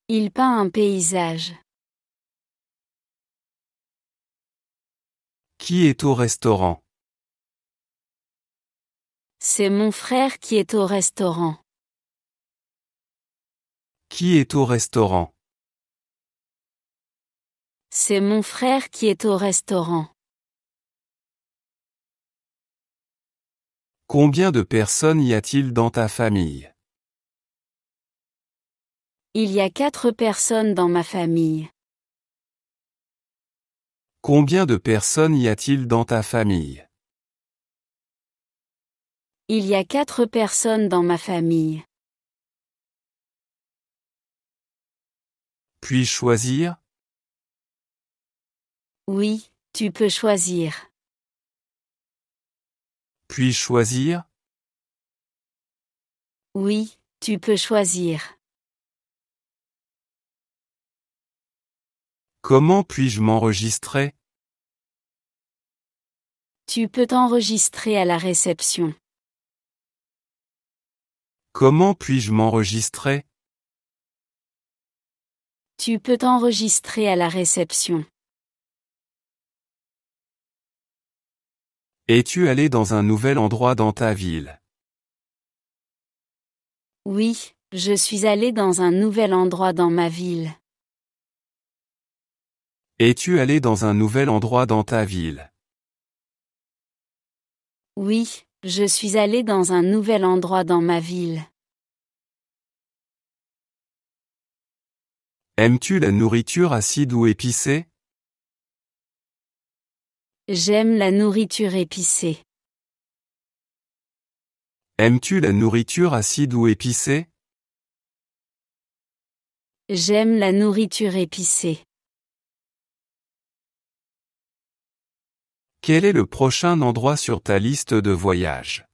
[SPEAKER 2] Il peint un paysage.
[SPEAKER 1] Qui est au restaurant?
[SPEAKER 2] C'est mon frère qui est au restaurant.
[SPEAKER 1] Qui est au restaurant?
[SPEAKER 2] C'est mon frère qui est au restaurant.
[SPEAKER 1] Combien de personnes y a-t-il dans ta famille?
[SPEAKER 2] Il y a 4 personnes dans ma famille.
[SPEAKER 1] Combien de personnes y a-t-il dans ta famille?
[SPEAKER 2] Il y a 4 personnes dans ma famille.
[SPEAKER 1] Puis-je choisir?
[SPEAKER 2] Oui, tu peux choisir.
[SPEAKER 1] Puis-je choisir?
[SPEAKER 2] Oui, tu peux choisir.
[SPEAKER 1] Comment puis-je m'enregistrer?
[SPEAKER 2] Tu peux t'enregistrer à la réception.
[SPEAKER 1] Comment puis-je m'enregistrer?
[SPEAKER 2] Tu peux t'enregistrer à la réception.
[SPEAKER 1] Es-tu allé dans un nouvel endroit dans ta ville?
[SPEAKER 2] Oui, je suis allé dans un nouvel endroit dans ma ville.
[SPEAKER 1] Es-tu allé dans un nouvel endroit dans ta ville?
[SPEAKER 2] Oui, je suis allé dans un nouvel endroit dans ma ville.
[SPEAKER 1] Aimes-tu la nourriture acide ou épicée?
[SPEAKER 2] J'aime la nourriture épicée.
[SPEAKER 1] Aimes-tu la nourriture acide ou épicée?
[SPEAKER 2] J'aime la nourriture épicée.
[SPEAKER 1] Quel est le prochain endroit sur ta liste de voyage?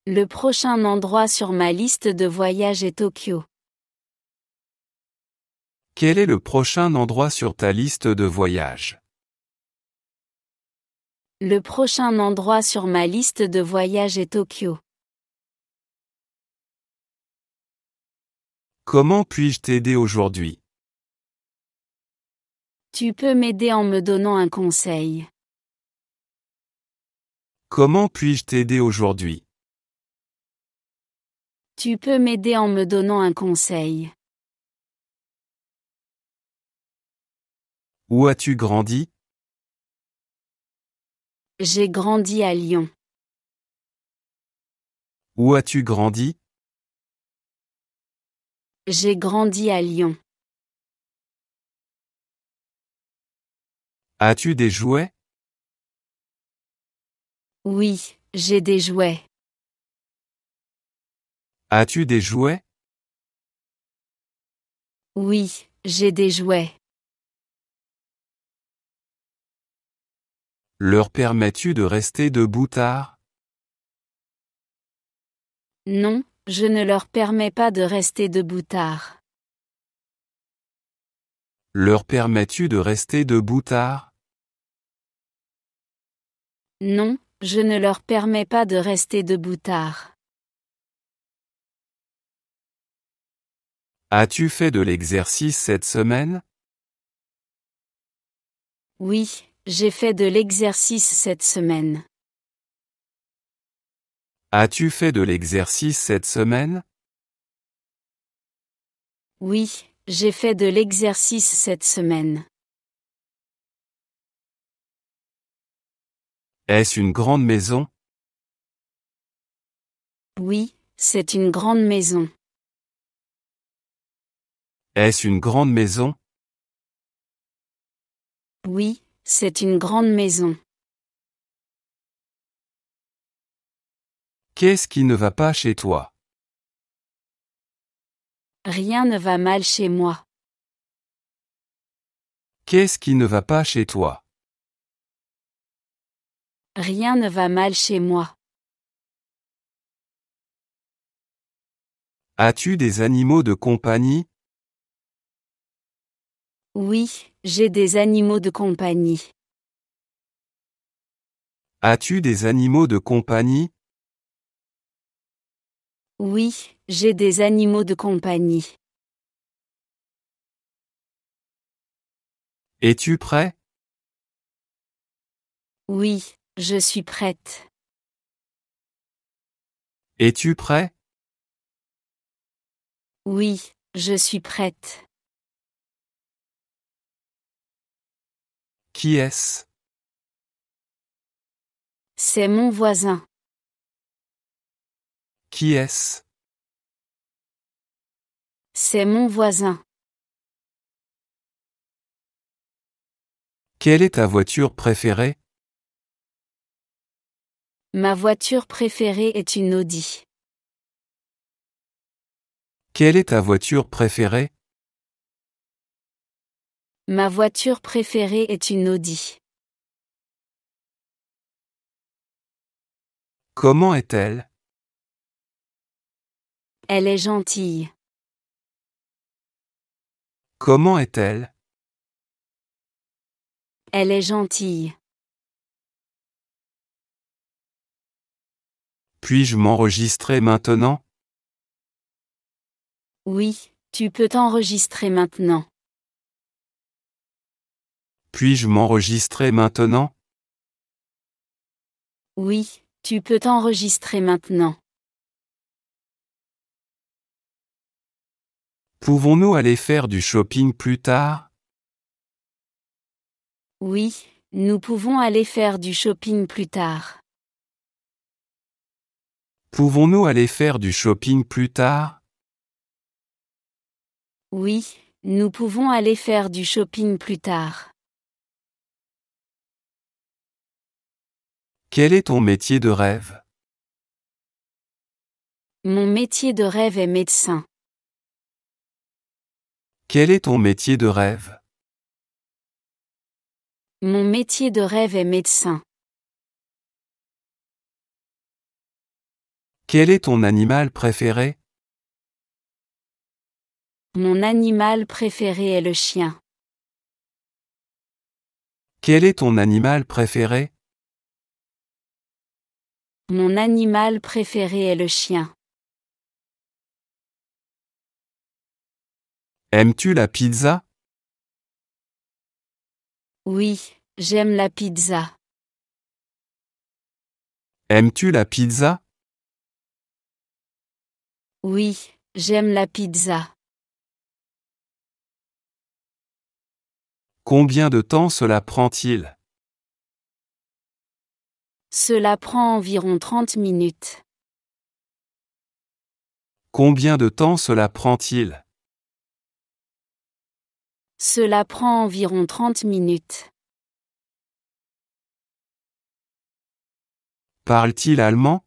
[SPEAKER 2] Le prochain endroit sur ma liste de voyage est Tokyo.
[SPEAKER 1] Quel est le prochain endroit sur ta liste de voyage?
[SPEAKER 2] Le prochain endroit sur ma liste de voyage est Tokyo.
[SPEAKER 1] Comment puis-je t'aider aujourd'hui?
[SPEAKER 2] Tu peux m'aider en me donnant un conseil.
[SPEAKER 1] Comment puis-je t'aider aujourd'hui?
[SPEAKER 2] Tu peux m'aider en me donnant un conseil.
[SPEAKER 1] Où as-tu grandi?
[SPEAKER 2] J'ai grandi à Lyon.
[SPEAKER 1] Où as-tu grandi?
[SPEAKER 2] J'ai grandi à Lyon.
[SPEAKER 1] As-tu des jouets?
[SPEAKER 2] Oui, j'ai des jouets.
[SPEAKER 1] As-tu des jouets?
[SPEAKER 2] Oui, j'ai des jouets.
[SPEAKER 1] Leur permets-tu de rester debout tard?
[SPEAKER 2] Non, je ne leur permets pas de rester debout tard.
[SPEAKER 1] Leur permets-tu de rester debout tard?
[SPEAKER 2] Non, je ne leur permets pas de rester debout tard.
[SPEAKER 1] As-tu fait de l'exercice cette semaine?
[SPEAKER 2] Oui, j'ai fait de l'exercice cette semaine.
[SPEAKER 1] As-tu fait de l'exercice cette semaine?
[SPEAKER 2] Oui, j'ai fait de l'exercice cette semaine.
[SPEAKER 1] Est-ce une grande maison?
[SPEAKER 2] Oui, c'est une grande maison.
[SPEAKER 1] Est-ce une grande maison?
[SPEAKER 2] Oui, c'est une grande maison.
[SPEAKER 1] Qu'est-ce qui ne va pas chez toi?
[SPEAKER 2] Rien ne va mal chez moi.
[SPEAKER 1] Qu'est-ce qui ne va pas chez toi?
[SPEAKER 2] Rien ne va mal chez moi.
[SPEAKER 1] As-tu des animaux de compagnie?
[SPEAKER 2] Oui, j'ai des animaux de compagnie.
[SPEAKER 1] As-tu des animaux de compagnie?
[SPEAKER 2] Oui, j'ai des animaux de compagnie.
[SPEAKER 1] Es-tu prêt?
[SPEAKER 2] Oui, je suis prête.
[SPEAKER 1] Es-tu prêt?
[SPEAKER 2] Oui, je suis prête.
[SPEAKER 1] Qui est-ce?
[SPEAKER 2] C'est mon voisin.
[SPEAKER 1] Qui est-ce?
[SPEAKER 2] C'est mon voisin.
[SPEAKER 1] Quelle est ta voiture préférée?
[SPEAKER 2] Ma voiture préférée est une Audi.
[SPEAKER 1] Quelle est ta voiture préférée?
[SPEAKER 2] Ma voiture préférée est une Audi.
[SPEAKER 1] Comment est-elle?
[SPEAKER 2] Elle est gentille.
[SPEAKER 1] Comment est-elle?
[SPEAKER 2] Elle est gentille.
[SPEAKER 1] Puis-je m'enregistrer maintenant?
[SPEAKER 2] Oui, tu peux t'enregistrer maintenant.
[SPEAKER 1] Puis-je m'enregistrer maintenant?
[SPEAKER 2] Oui, tu peux t'enregistrer maintenant.
[SPEAKER 1] Pouvons-nous aller faire du shopping plus tard?
[SPEAKER 2] Oui, nous pouvons aller faire du shopping plus tard.
[SPEAKER 1] Pouvons-nous aller faire du shopping plus tard?
[SPEAKER 2] Oui, nous pouvons aller faire du shopping plus tard.
[SPEAKER 1] Quel est ton métier de rêve?
[SPEAKER 2] Mon métier de rêve est médecin.
[SPEAKER 1] Quel est ton métier de rêve?
[SPEAKER 2] Mon métier de rêve est médecin.
[SPEAKER 1] Quel est ton animal préféré?
[SPEAKER 2] Mon animal préféré est le chien.
[SPEAKER 1] Quel est ton animal préféré?
[SPEAKER 2] Mon animal préféré est le chien.
[SPEAKER 1] Aimes-tu la pizza?
[SPEAKER 2] Oui, j'aime la pizza.
[SPEAKER 1] Aimes-tu la pizza?
[SPEAKER 2] Oui, j'aime la pizza.
[SPEAKER 1] Combien de temps cela prend-il?
[SPEAKER 2] Cela prend environ 30 minutes.
[SPEAKER 1] Combien de temps cela prend-il?
[SPEAKER 2] Cela prend environ 30 minutes.
[SPEAKER 1] Parle-t-il allemand?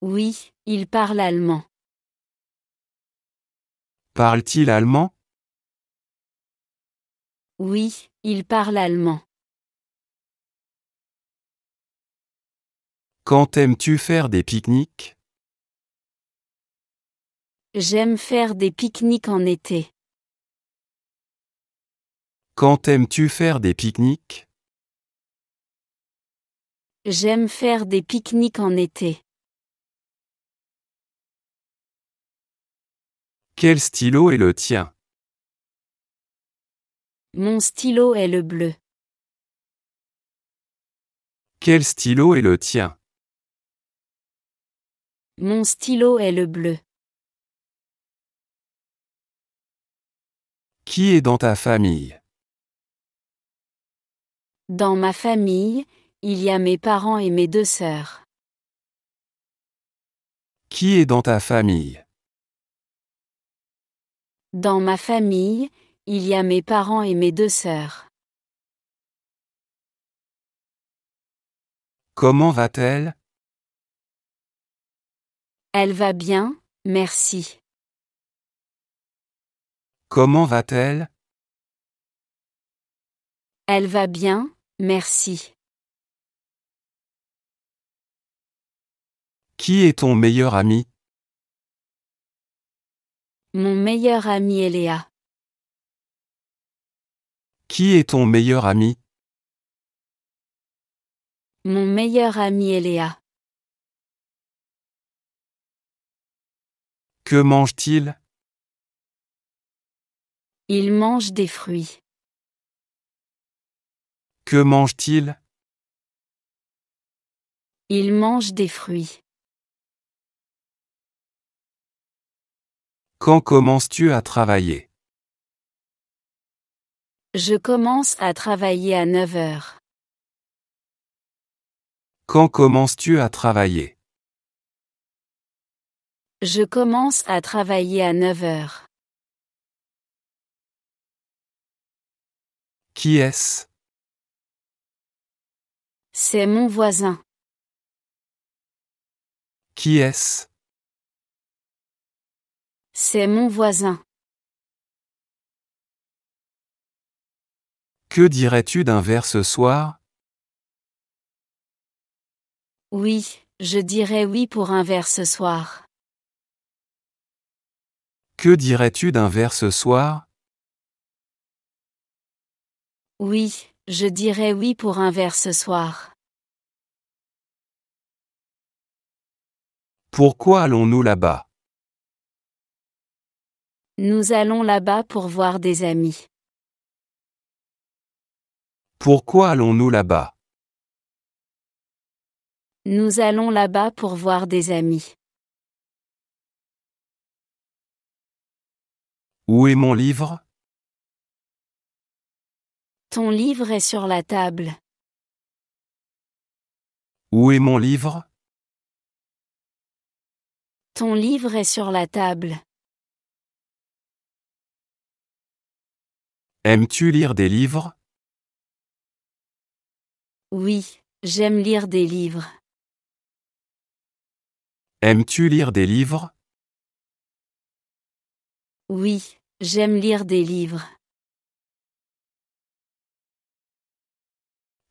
[SPEAKER 2] Oui, il parle allemand.
[SPEAKER 1] Parle-t-il allemand?
[SPEAKER 2] Oui, il parle allemand.
[SPEAKER 1] Quand aimes-tu faire des pique-niques?
[SPEAKER 2] J'aime faire des pique-niques en été.
[SPEAKER 1] Quand aimes-tu faire des pique-niques?
[SPEAKER 2] J'aime faire des pique-niques en été.
[SPEAKER 1] Quel stylo est le tien?
[SPEAKER 2] Mon stylo est le bleu.
[SPEAKER 1] Quel stylo est le tien?
[SPEAKER 2] Mon stylo est le bleu.
[SPEAKER 1] Qui est dans ta famille?
[SPEAKER 2] Dans ma famille, il y a mes parents et mes 2 sœurs.
[SPEAKER 1] Qui est dans ta famille?
[SPEAKER 2] Dans ma famille, il y a mes parents et mes 2 sœurs.
[SPEAKER 1] Comment va-t-elle?
[SPEAKER 2] Elle va bien, merci.
[SPEAKER 1] Comment va-t-elle?
[SPEAKER 2] Elle va bien, merci.
[SPEAKER 1] Qui est ton meilleur ami?
[SPEAKER 2] Mon meilleur ami est Léa.
[SPEAKER 1] Qui est ton meilleur ami?
[SPEAKER 2] Mon meilleur ami est Léa.
[SPEAKER 1] Que mange-t-il?
[SPEAKER 2] Il mange des fruits.
[SPEAKER 1] Que mange-t-il?
[SPEAKER 2] Il mange des fruits.
[SPEAKER 1] Quand commences-tu à travailler?
[SPEAKER 2] Je commence à travailler à 9 heures.
[SPEAKER 1] Quand commences-tu à travailler?
[SPEAKER 2] Je commence à travailler à 9 heures.
[SPEAKER 1] Qui est-ce?
[SPEAKER 2] C'est mon voisin.
[SPEAKER 1] Qui est-ce?
[SPEAKER 2] C'est mon voisin.
[SPEAKER 1] Que dirais-tu d'un verre ce soir?
[SPEAKER 2] Oui, je dirais oui pour un verre ce soir.
[SPEAKER 1] Que dirais-tu d'un verre ce soir?
[SPEAKER 2] Oui, je dirais oui pour un verre ce soir.
[SPEAKER 1] Pourquoi allons-nous là-bas?
[SPEAKER 2] Nous allons là-bas pour voir des amis.
[SPEAKER 1] Pourquoi allons-nous là-bas?
[SPEAKER 2] Nous allons là-bas pour voir des amis.
[SPEAKER 1] Où est mon livre?
[SPEAKER 2] Ton livre est sur la table.
[SPEAKER 1] Où est mon livre?
[SPEAKER 2] Ton livre est sur la table.
[SPEAKER 1] Aimes-tu lire des livres?
[SPEAKER 2] Oui, j'aime lire des livres.
[SPEAKER 1] Aimes-tu lire des livres?
[SPEAKER 2] Oui, j'aime lire des livres.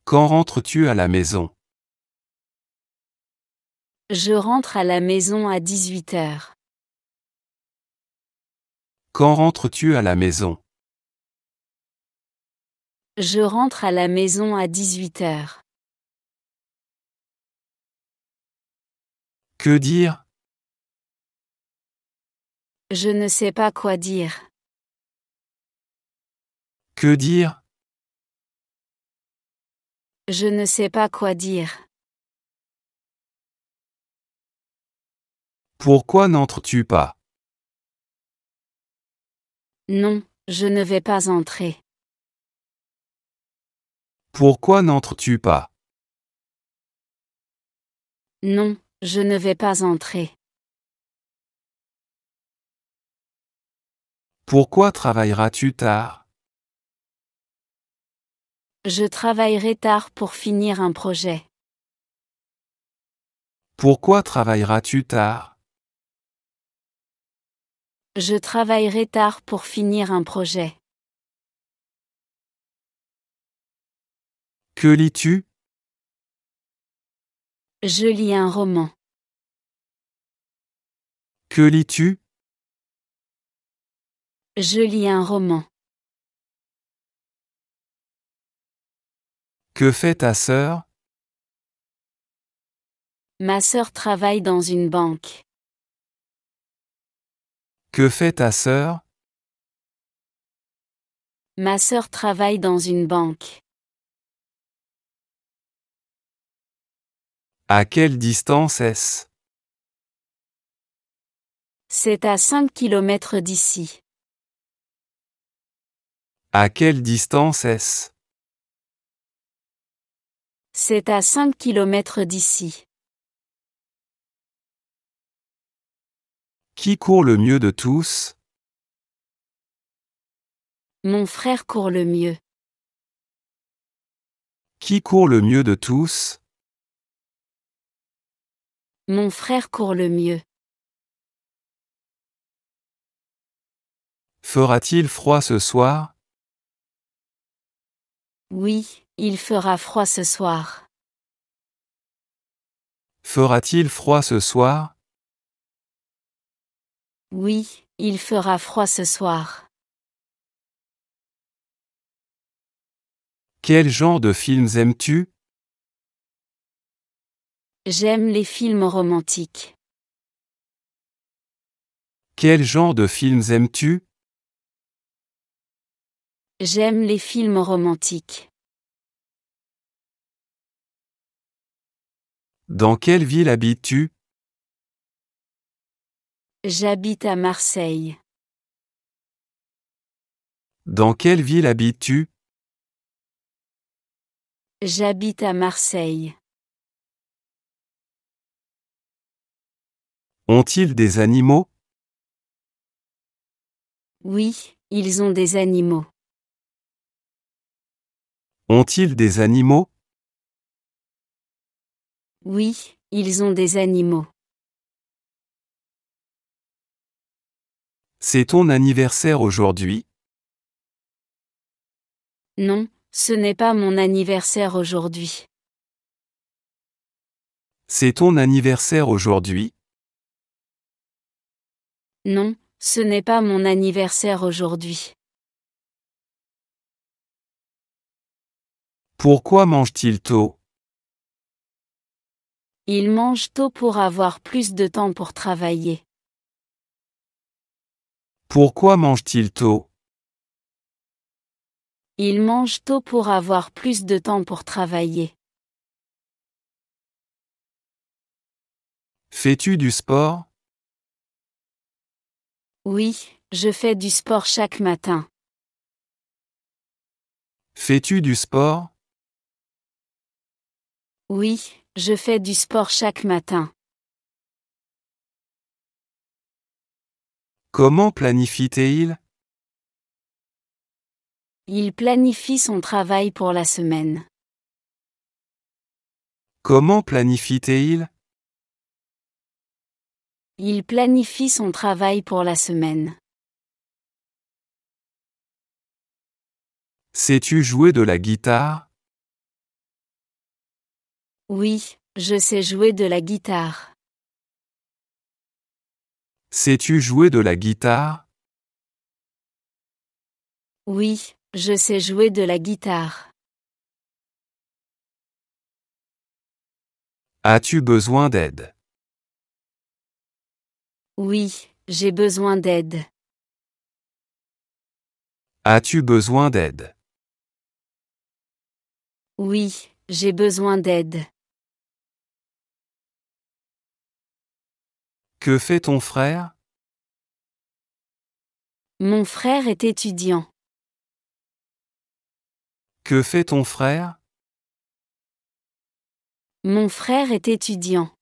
[SPEAKER 1] Quand rentres-tu à la maison?
[SPEAKER 2] Je rentre à la maison à 18 heures.
[SPEAKER 1] Quand rentres-tu à la maison?
[SPEAKER 2] Je rentre à la maison à 18 heures.
[SPEAKER 1] Que dire?
[SPEAKER 2] Je ne sais pas quoi dire.
[SPEAKER 1] Que dire?
[SPEAKER 2] Je ne sais pas quoi dire.
[SPEAKER 1] Pourquoi n'entres-tu pas?
[SPEAKER 2] Non, je ne vais pas entrer.
[SPEAKER 1] Pourquoi n'entres-tu pas?
[SPEAKER 2] Non, je ne vais pas entrer.
[SPEAKER 1] Pourquoi travailleras-tu tard?
[SPEAKER 2] Je travaillerai tard pour finir un projet.
[SPEAKER 1] Pourquoi travailleras-tu tard?
[SPEAKER 2] Je travaillerai tard pour finir un projet.
[SPEAKER 1] Que lis-tu?
[SPEAKER 2] Je lis un roman.
[SPEAKER 1] Que lis-tu?
[SPEAKER 2] Je lis un roman.
[SPEAKER 1] Que fait ta sœur?
[SPEAKER 2] Ma sœur travaille dans une banque.
[SPEAKER 1] Que fait ta sœur?
[SPEAKER 2] Ma sœur travaille dans une banque.
[SPEAKER 1] À quelle distance est-ce?
[SPEAKER 2] C'est à 5 kilomètres d'ici.
[SPEAKER 1] À quelle distance est-ce?
[SPEAKER 2] C'est à 5 kilomètres d'ici.
[SPEAKER 1] Qui court le mieux de tous?
[SPEAKER 2] Mon frère court le mieux.
[SPEAKER 1] Qui court le mieux de tous?
[SPEAKER 2] Mon frère court le mieux.
[SPEAKER 1] Fera-t-il froid ce soir?
[SPEAKER 2] Oui, il fera froid ce soir.
[SPEAKER 1] Fera-t-il froid ce soir?
[SPEAKER 2] Oui, il fera froid ce soir.
[SPEAKER 1] Quel genre de films aimes-tu?
[SPEAKER 2] J'aime les films romantiques.
[SPEAKER 1] Quel genre de films aimes-tu?
[SPEAKER 2] J'aime les films romantiques.
[SPEAKER 1] Dans quelle ville habites-tu?
[SPEAKER 2] J'habite à Marseille.
[SPEAKER 1] Dans quelle ville habites-tu?
[SPEAKER 2] J'habite à Marseille.
[SPEAKER 1] Ont-ils des animaux?
[SPEAKER 2] Oui, ils ont des animaux.
[SPEAKER 1] Ont-ils des animaux?
[SPEAKER 2] Oui, ils ont des animaux.
[SPEAKER 1] C'est ton anniversaire aujourd'hui?
[SPEAKER 2] Non, ce n'est pas mon anniversaire aujourd'hui.
[SPEAKER 1] C'est ton anniversaire aujourd'hui?
[SPEAKER 2] Non, ce n'est pas mon anniversaire aujourd'hui.
[SPEAKER 1] Pourquoi mange-t-il tôt?
[SPEAKER 2] Il mange tôt pour avoir plus de temps pour travailler.
[SPEAKER 1] Pourquoi mange-t-il tôt?
[SPEAKER 2] Il mange tôt pour avoir plus de temps pour travailler.
[SPEAKER 1] Fais-tu du sport?
[SPEAKER 2] Oui, je fais du sport chaque matin.
[SPEAKER 1] Fais-tu du sport?
[SPEAKER 2] Oui, je fais du sport chaque matin.
[SPEAKER 1] Comment planifie-t-il?
[SPEAKER 2] Il planifie son travail pour la semaine.
[SPEAKER 1] Comment planifie-t-il?
[SPEAKER 2] Il planifie son travail pour la semaine.
[SPEAKER 1] Sais-tu jouer de la guitare?
[SPEAKER 2] Oui, je sais jouer de la guitare.
[SPEAKER 1] Sais-tu jouer de la guitare?
[SPEAKER 2] Oui, je sais jouer de la guitare.
[SPEAKER 1] As-tu besoin d'aide?
[SPEAKER 2] Oui, j'ai besoin d'aide.
[SPEAKER 1] As-tu besoin d'aide?
[SPEAKER 2] Oui, j'ai besoin d'aide.
[SPEAKER 1] Que fait ton frère?
[SPEAKER 2] Mon frère est étudiant.
[SPEAKER 1] Que fait ton frère?
[SPEAKER 2] Mon frère est étudiant.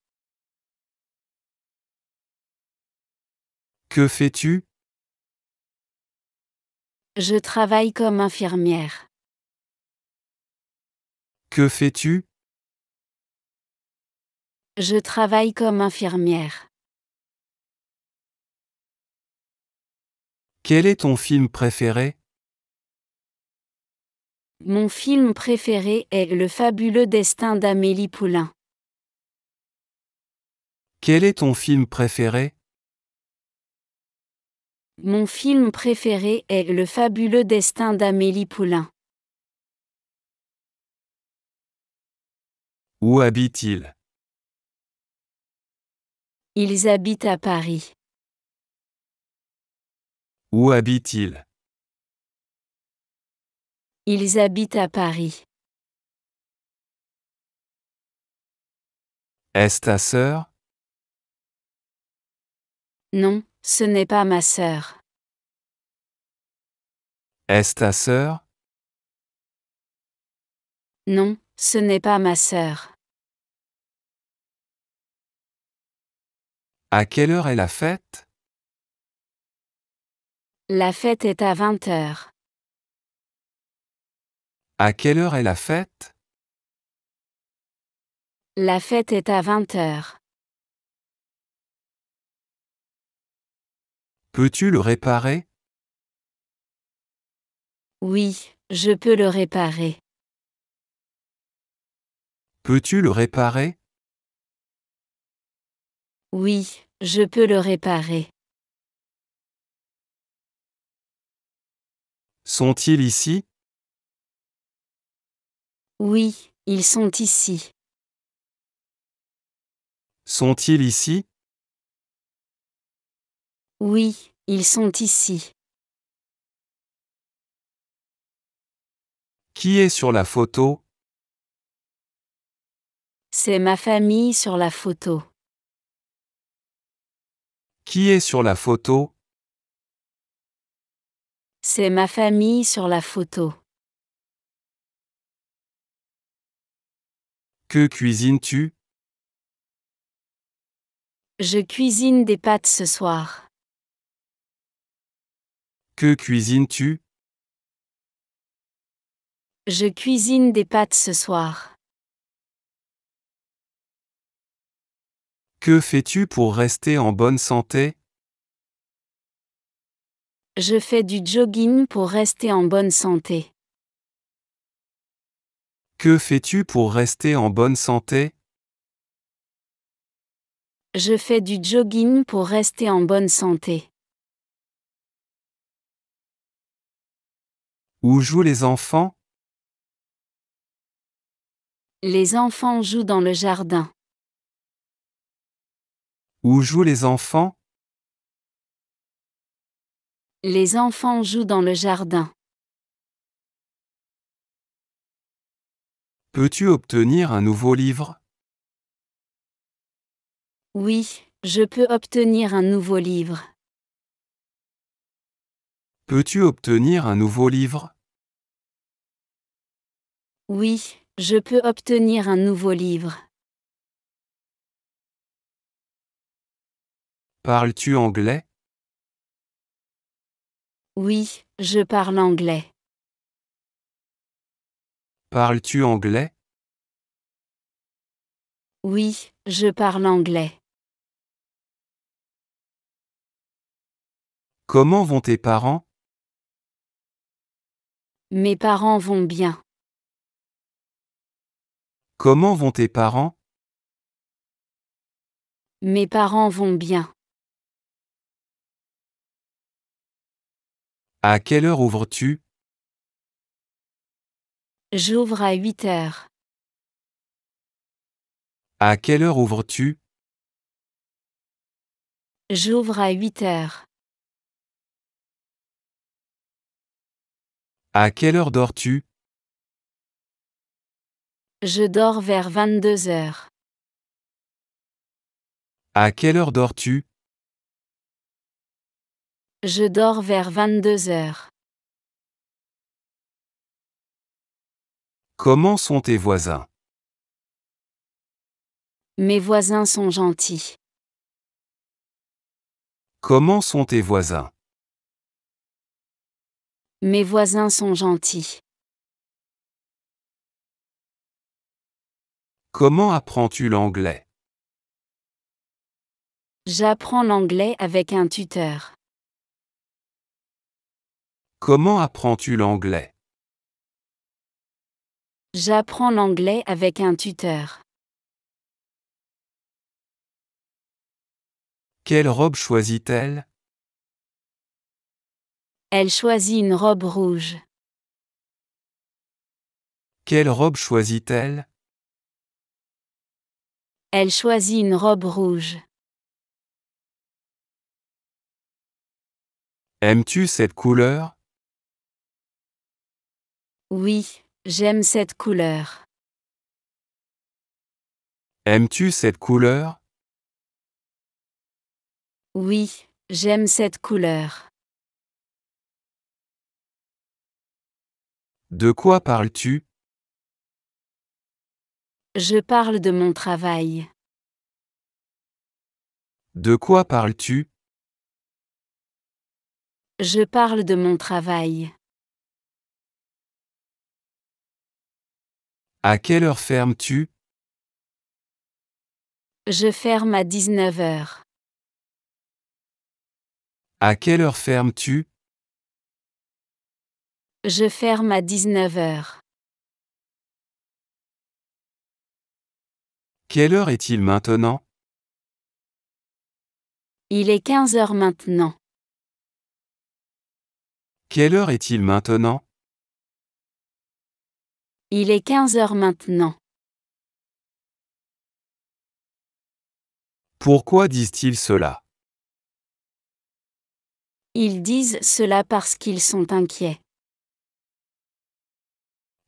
[SPEAKER 1] Que fais-tu?
[SPEAKER 2] Je travaille comme infirmière.
[SPEAKER 1] Que fais-tu?
[SPEAKER 2] Je travaille comme infirmière.
[SPEAKER 1] Quel est ton film préféré?
[SPEAKER 2] Mon film préféré est Le fabuleux destin d'Amélie Poulain.
[SPEAKER 1] Quel est ton film préféré?
[SPEAKER 2] Mon film préféré est Le fabuleux destin d'Amélie Poulain.
[SPEAKER 1] Où habite-t-il?
[SPEAKER 2] Ils habitent à Paris.
[SPEAKER 1] Où habite-t-il?
[SPEAKER 2] Ils habitent à Paris.
[SPEAKER 1] Est-ce ta sœur?
[SPEAKER 2] Non, ce n'est pas ma sœur.
[SPEAKER 1] Est-ce ta sœur?
[SPEAKER 2] Non, ce n'est pas ma sœur.
[SPEAKER 1] À quelle heure est la fête?
[SPEAKER 2] La fête est à 20h.
[SPEAKER 1] À quelle heure est la fête?
[SPEAKER 2] La fête est à 20h.
[SPEAKER 1] Peux-tu le réparer?
[SPEAKER 2] Oui, je peux le réparer.
[SPEAKER 1] Peux-tu le réparer?
[SPEAKER 2] Oui, je peux le réparer.
[SPEAKER 1] Sont-ils ici?
[SPEAKER 2] Oui, ils sont ici.
[SPEAKER 1] Sont-ils ici?
[SPEAKER 2] Oui, ils sont ici.
[SPEAKER 1] Qui est sur la photo?
[SPEAKER 2] C'est ma famille sur la photo.
[SPEAKER 1] Qui est sur la photo?
[SPEAKER 2] C'est ma famille sur la photo.
[SPEAKER 1] Que cuisines-tu?
[SPEAKER 2] Je cuisine des pâtes ce soir.
[SPEAKER 1] Que cuisines-tu?
[SPEAKER 2] Je cuisine des pâtes ce soir.
[SPEAKER 1] Que fais-tu pour rester en bonne santé?
[SPEAKER 2] Je fais du jogging pour rester en bonne santé.
[SPEAKER 1] Que fais-tu pour rester en bonne santé?
[SPEAKER 2] Je fais du jogging pour rester en bonne santé.
[SPEAKER 1] Où jouent les enfants?
[SPEAKER 2] Les enfants jouent dans le jardin.
[SPEAKER 1] Où jouent les enfants?
[SPEAKER 2] Les enfants jouent dans le jardin.
[SPEAKER 1] Peux-tu obtenir un nouveau livre?
[SPEAKER 2] Oui, je peux obtenir un nouveau livre.
[SPEAKER 1] Peux-tu obtenir un nouveau livre?
[SPEAKER 2] Oui, je peux obtenir un nouveau livre.
[SPEAKER 1] Parles-tu anglais?
[SPEAKER 2] Oui, je parle anglais.
[SPEAKER 1] Parles-tu anglais?
[SPEAKER 2] Oui, je parle anglais.
[SPEAKER 1] Comment vont tes parents?
[SPEAKER 2] Mes parents vont bien.
[SPEAKER 1] Comment vont tes parents?
[SPEAKER 2] Mes parents vont bien.
[SPEAKER 1] À quelle heure ouvres-tu?
[SPEAKER 2] J'ouvre à 8h.
[SPEAKER 1] À quelle heure ouvres-tu?
[SPEAKER 2] J'ouvre à 8h.
[SPEAKER 1] À quelle heure dors-tu?
[SPEAKER 2] Je dors vers 22h.
[SPEAKER 1] À quelle heure dors-tu?
[SPEAKER 2] Je dors vers 22h.
[SPEAKER 1] Comment sont tes voisins?
[SPEAKER 2] Mes voisins sont gentils.
[SPEAKER 1] Comment sont tes voisins?
[SPEAKER 2] Mes voisins sont gentils.
[SPEAKER 1] Comment apprends-tu l'anglais?
[SPEAKER 2] J'apprends l'anglais avec un tuteur.
[SPEAKER 1] Comment apprends-tu l'anglais?
[SPEAKER 2] J'apprends l'anglais avec un tuteur.
[SPEAKER 1] Quelle robe choisit-elle?
[SPEAKER 2] Elle choisit une robe rouge.
[SPEAKER 1] Quelle robe choisit-elle?
[SPEAKER 2] Elle choisit une robe rouge.
[SPEAKER 1] Aimes-tu cette couleur?
[SPEAKER 2] Oui, j'aime cette couleur.
[SPEAKER 1] Aimes-tu cette couleur?
[SPEAKER 2] Oui, j'aime cette couleur.
[SPEAKER 1] De quoi parles-tu?
[SPEAKER 2] Je parle de mon travail.
[SPEAKER 1] De quoi parles-tu?
[SPEAKER 2] Je parle de mon travail.
[SPEAKER 1] À quelle heure fermes-tu?
[SPEAKER 2] Je ferme à 19 heures.
[SPEAKER 1] À quelle heure fermes-tu?
[SPEAKER 2] Je ferme à 19 heures.
[SPEAKER 1] Quelle heure est-il maintenant?
[SPEAKER 2] Il est 15 heures maintenant.
[SPEAKER 1] Quelle heure est-il maintenant?
[SPEAKER 2] Il est 15 heures maintenant.
[SPEAKER 1] Pourquoi disent-ils cela?
[SPEAKER 2] Ils disent cela parce qu'ils sont inquiets.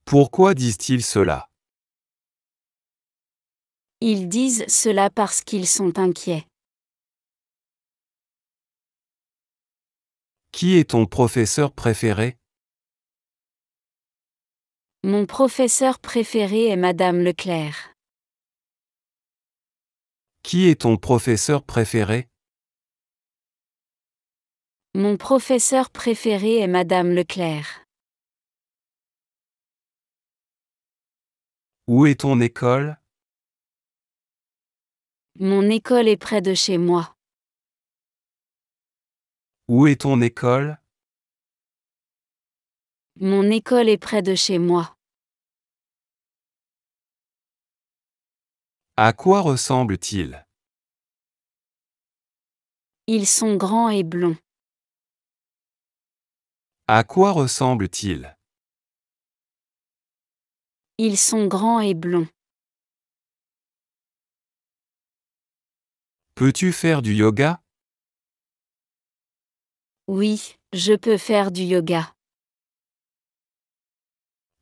[SPEAKER 1] Pourquoi disent-ils cela?
[SPEAKER 2] Ils disent cela parce qu'ils sont inquiets.
[SPEAKER 1] Qui est ton professeur préféré?
[SPEAKER 2] Mon professeur préféré est Madame Leclerc.
[SPEAKER 1] Qui est ton professeur préféré?
[SPEAKER 2] Mon professeur préféré est Madame Leclerc.
[SPEAKER 1] Où est ton école?
[SPEAKER 2] Mon école est près de chez moi.
[SPEAKER 1] Où est ton école?
[SPEAKER 2] Mon école est près de chez moi.
[SPEAKER 1] À quoi ressemble-t-il?
[SPEAKER 2] Ils sont grands et blonds.
[SPEAKER 1] À quoi ressemble-t-il?
[SPEAKER 2] Ils sont grands et blonds.
[SPEAKER 1] Peux-tu faire du yoga?
[SPEAKER 2] Oui, je peux faire du yoga.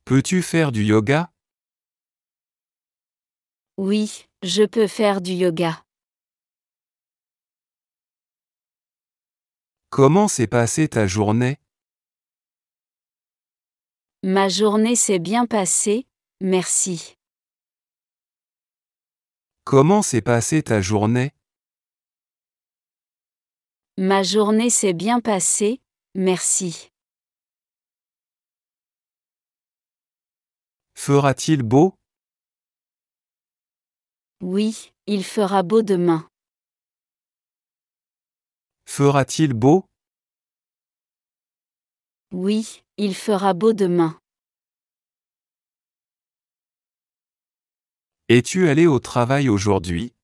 [SPEAKER 1] Peux-tu faire du yoga?
[SPEAKER 2] Oui, je peux faire du yoga.
[SPEAKER 1] Comment s'est passée ta journée?
[SPEAKER 2] Ma journée s'est bien passée, merci.
[SPEAKER 1] Comment s'est passée ta journée?
[SPEAKER 2] Ma journée s'est bien passée, merci.
[SPEAKER 1] Fera-t-il beau?
[SPEAKER 2] Oui, il fera beau demain.
[SPEAKER 1] Fera-t-il beau?
[SPEAKER 2] Oui, il fera beau demain.
[SPEAKER 1] Es-tu allé au travail aujourd'hui?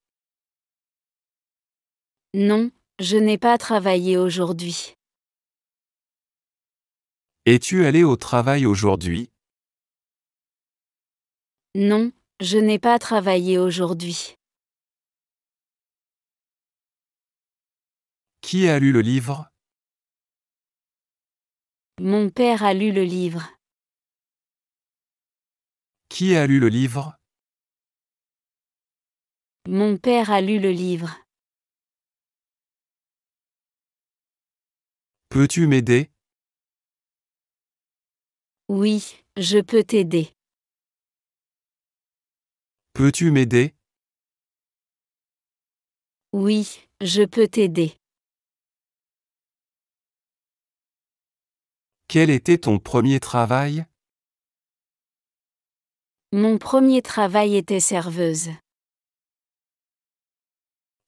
[SPEAKER 2] Non, je n'ai pas travaillé aujourd'hui.
[SPEAKER 1] Es-tu allé au travail aujourd'hui?
[SPEAKER 2] Non, je n'ai pas travaillé aujourd'hui.
[SPEAKER 1] Qui a lu le livre?
[SPEAKER 2] Mon père a lu le livre.
[SPEAKER 1] Qui a lu le livre?
[SPEAKER 2] Mon père a lu le livre.
[SPEAKER 1] Peux-tu m'aider?
[SPEAKER 2] Oui, je peux t'aider.
[SPEAKER 1] Peux-tu m'aider?
[SPEAKER 2] Oui, je peux t'aider.
[SPEAKER 1] Quel était ton premier travail?
[SPEAKER 2] Mon premier travail était serveuse.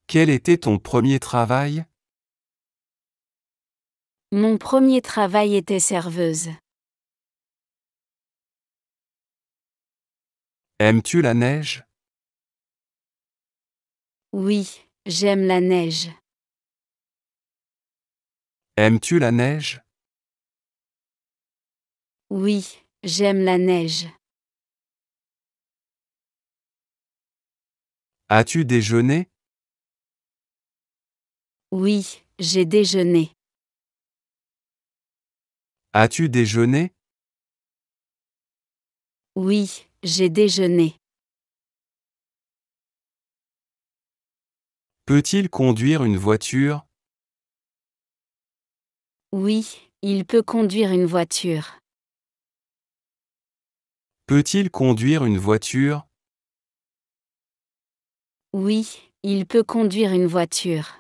[SPEAKER 1] Quel était ton premier travail?
[SPEAKER 2] Mon premier travail était serveuse.
[SPEAKER 1] Aimes-tu la neige?
[SPEAKER 2] Oui, j'aime la neige.
[SPEAKER 1] Aimes-tu la neige?
[SPEAKER 2] Oui, j'aime la neige.
[SPEAKER 1] As-tu déjeuné?
[SPEAKER 2] Oui, j'ai déjeuné.
[SPEAKER 1] As-tu déjeuné?
[SPEAKER 2] Oui, j'ai déjeuné.
[SPEAKER 1] Peut-il conduire une voiture?
[SPEAKER 2] Oui, il peut conduire une voiture.
[SPEAKER 1] Peut-il conduire une voiture?
[SPEAKER 2] Oui, il peut conduire une voiture.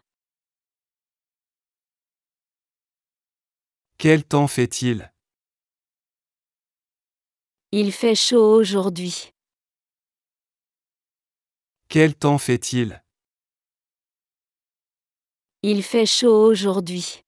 [SPEAKER 1] Quel temps fait-il?
[SPEAKER 2] Il fait chaud aujourd'hui.
[SPEAKER 1] Quel temps fait-il?
[SPEAKER 2] Il fait chaud aujourd'hui.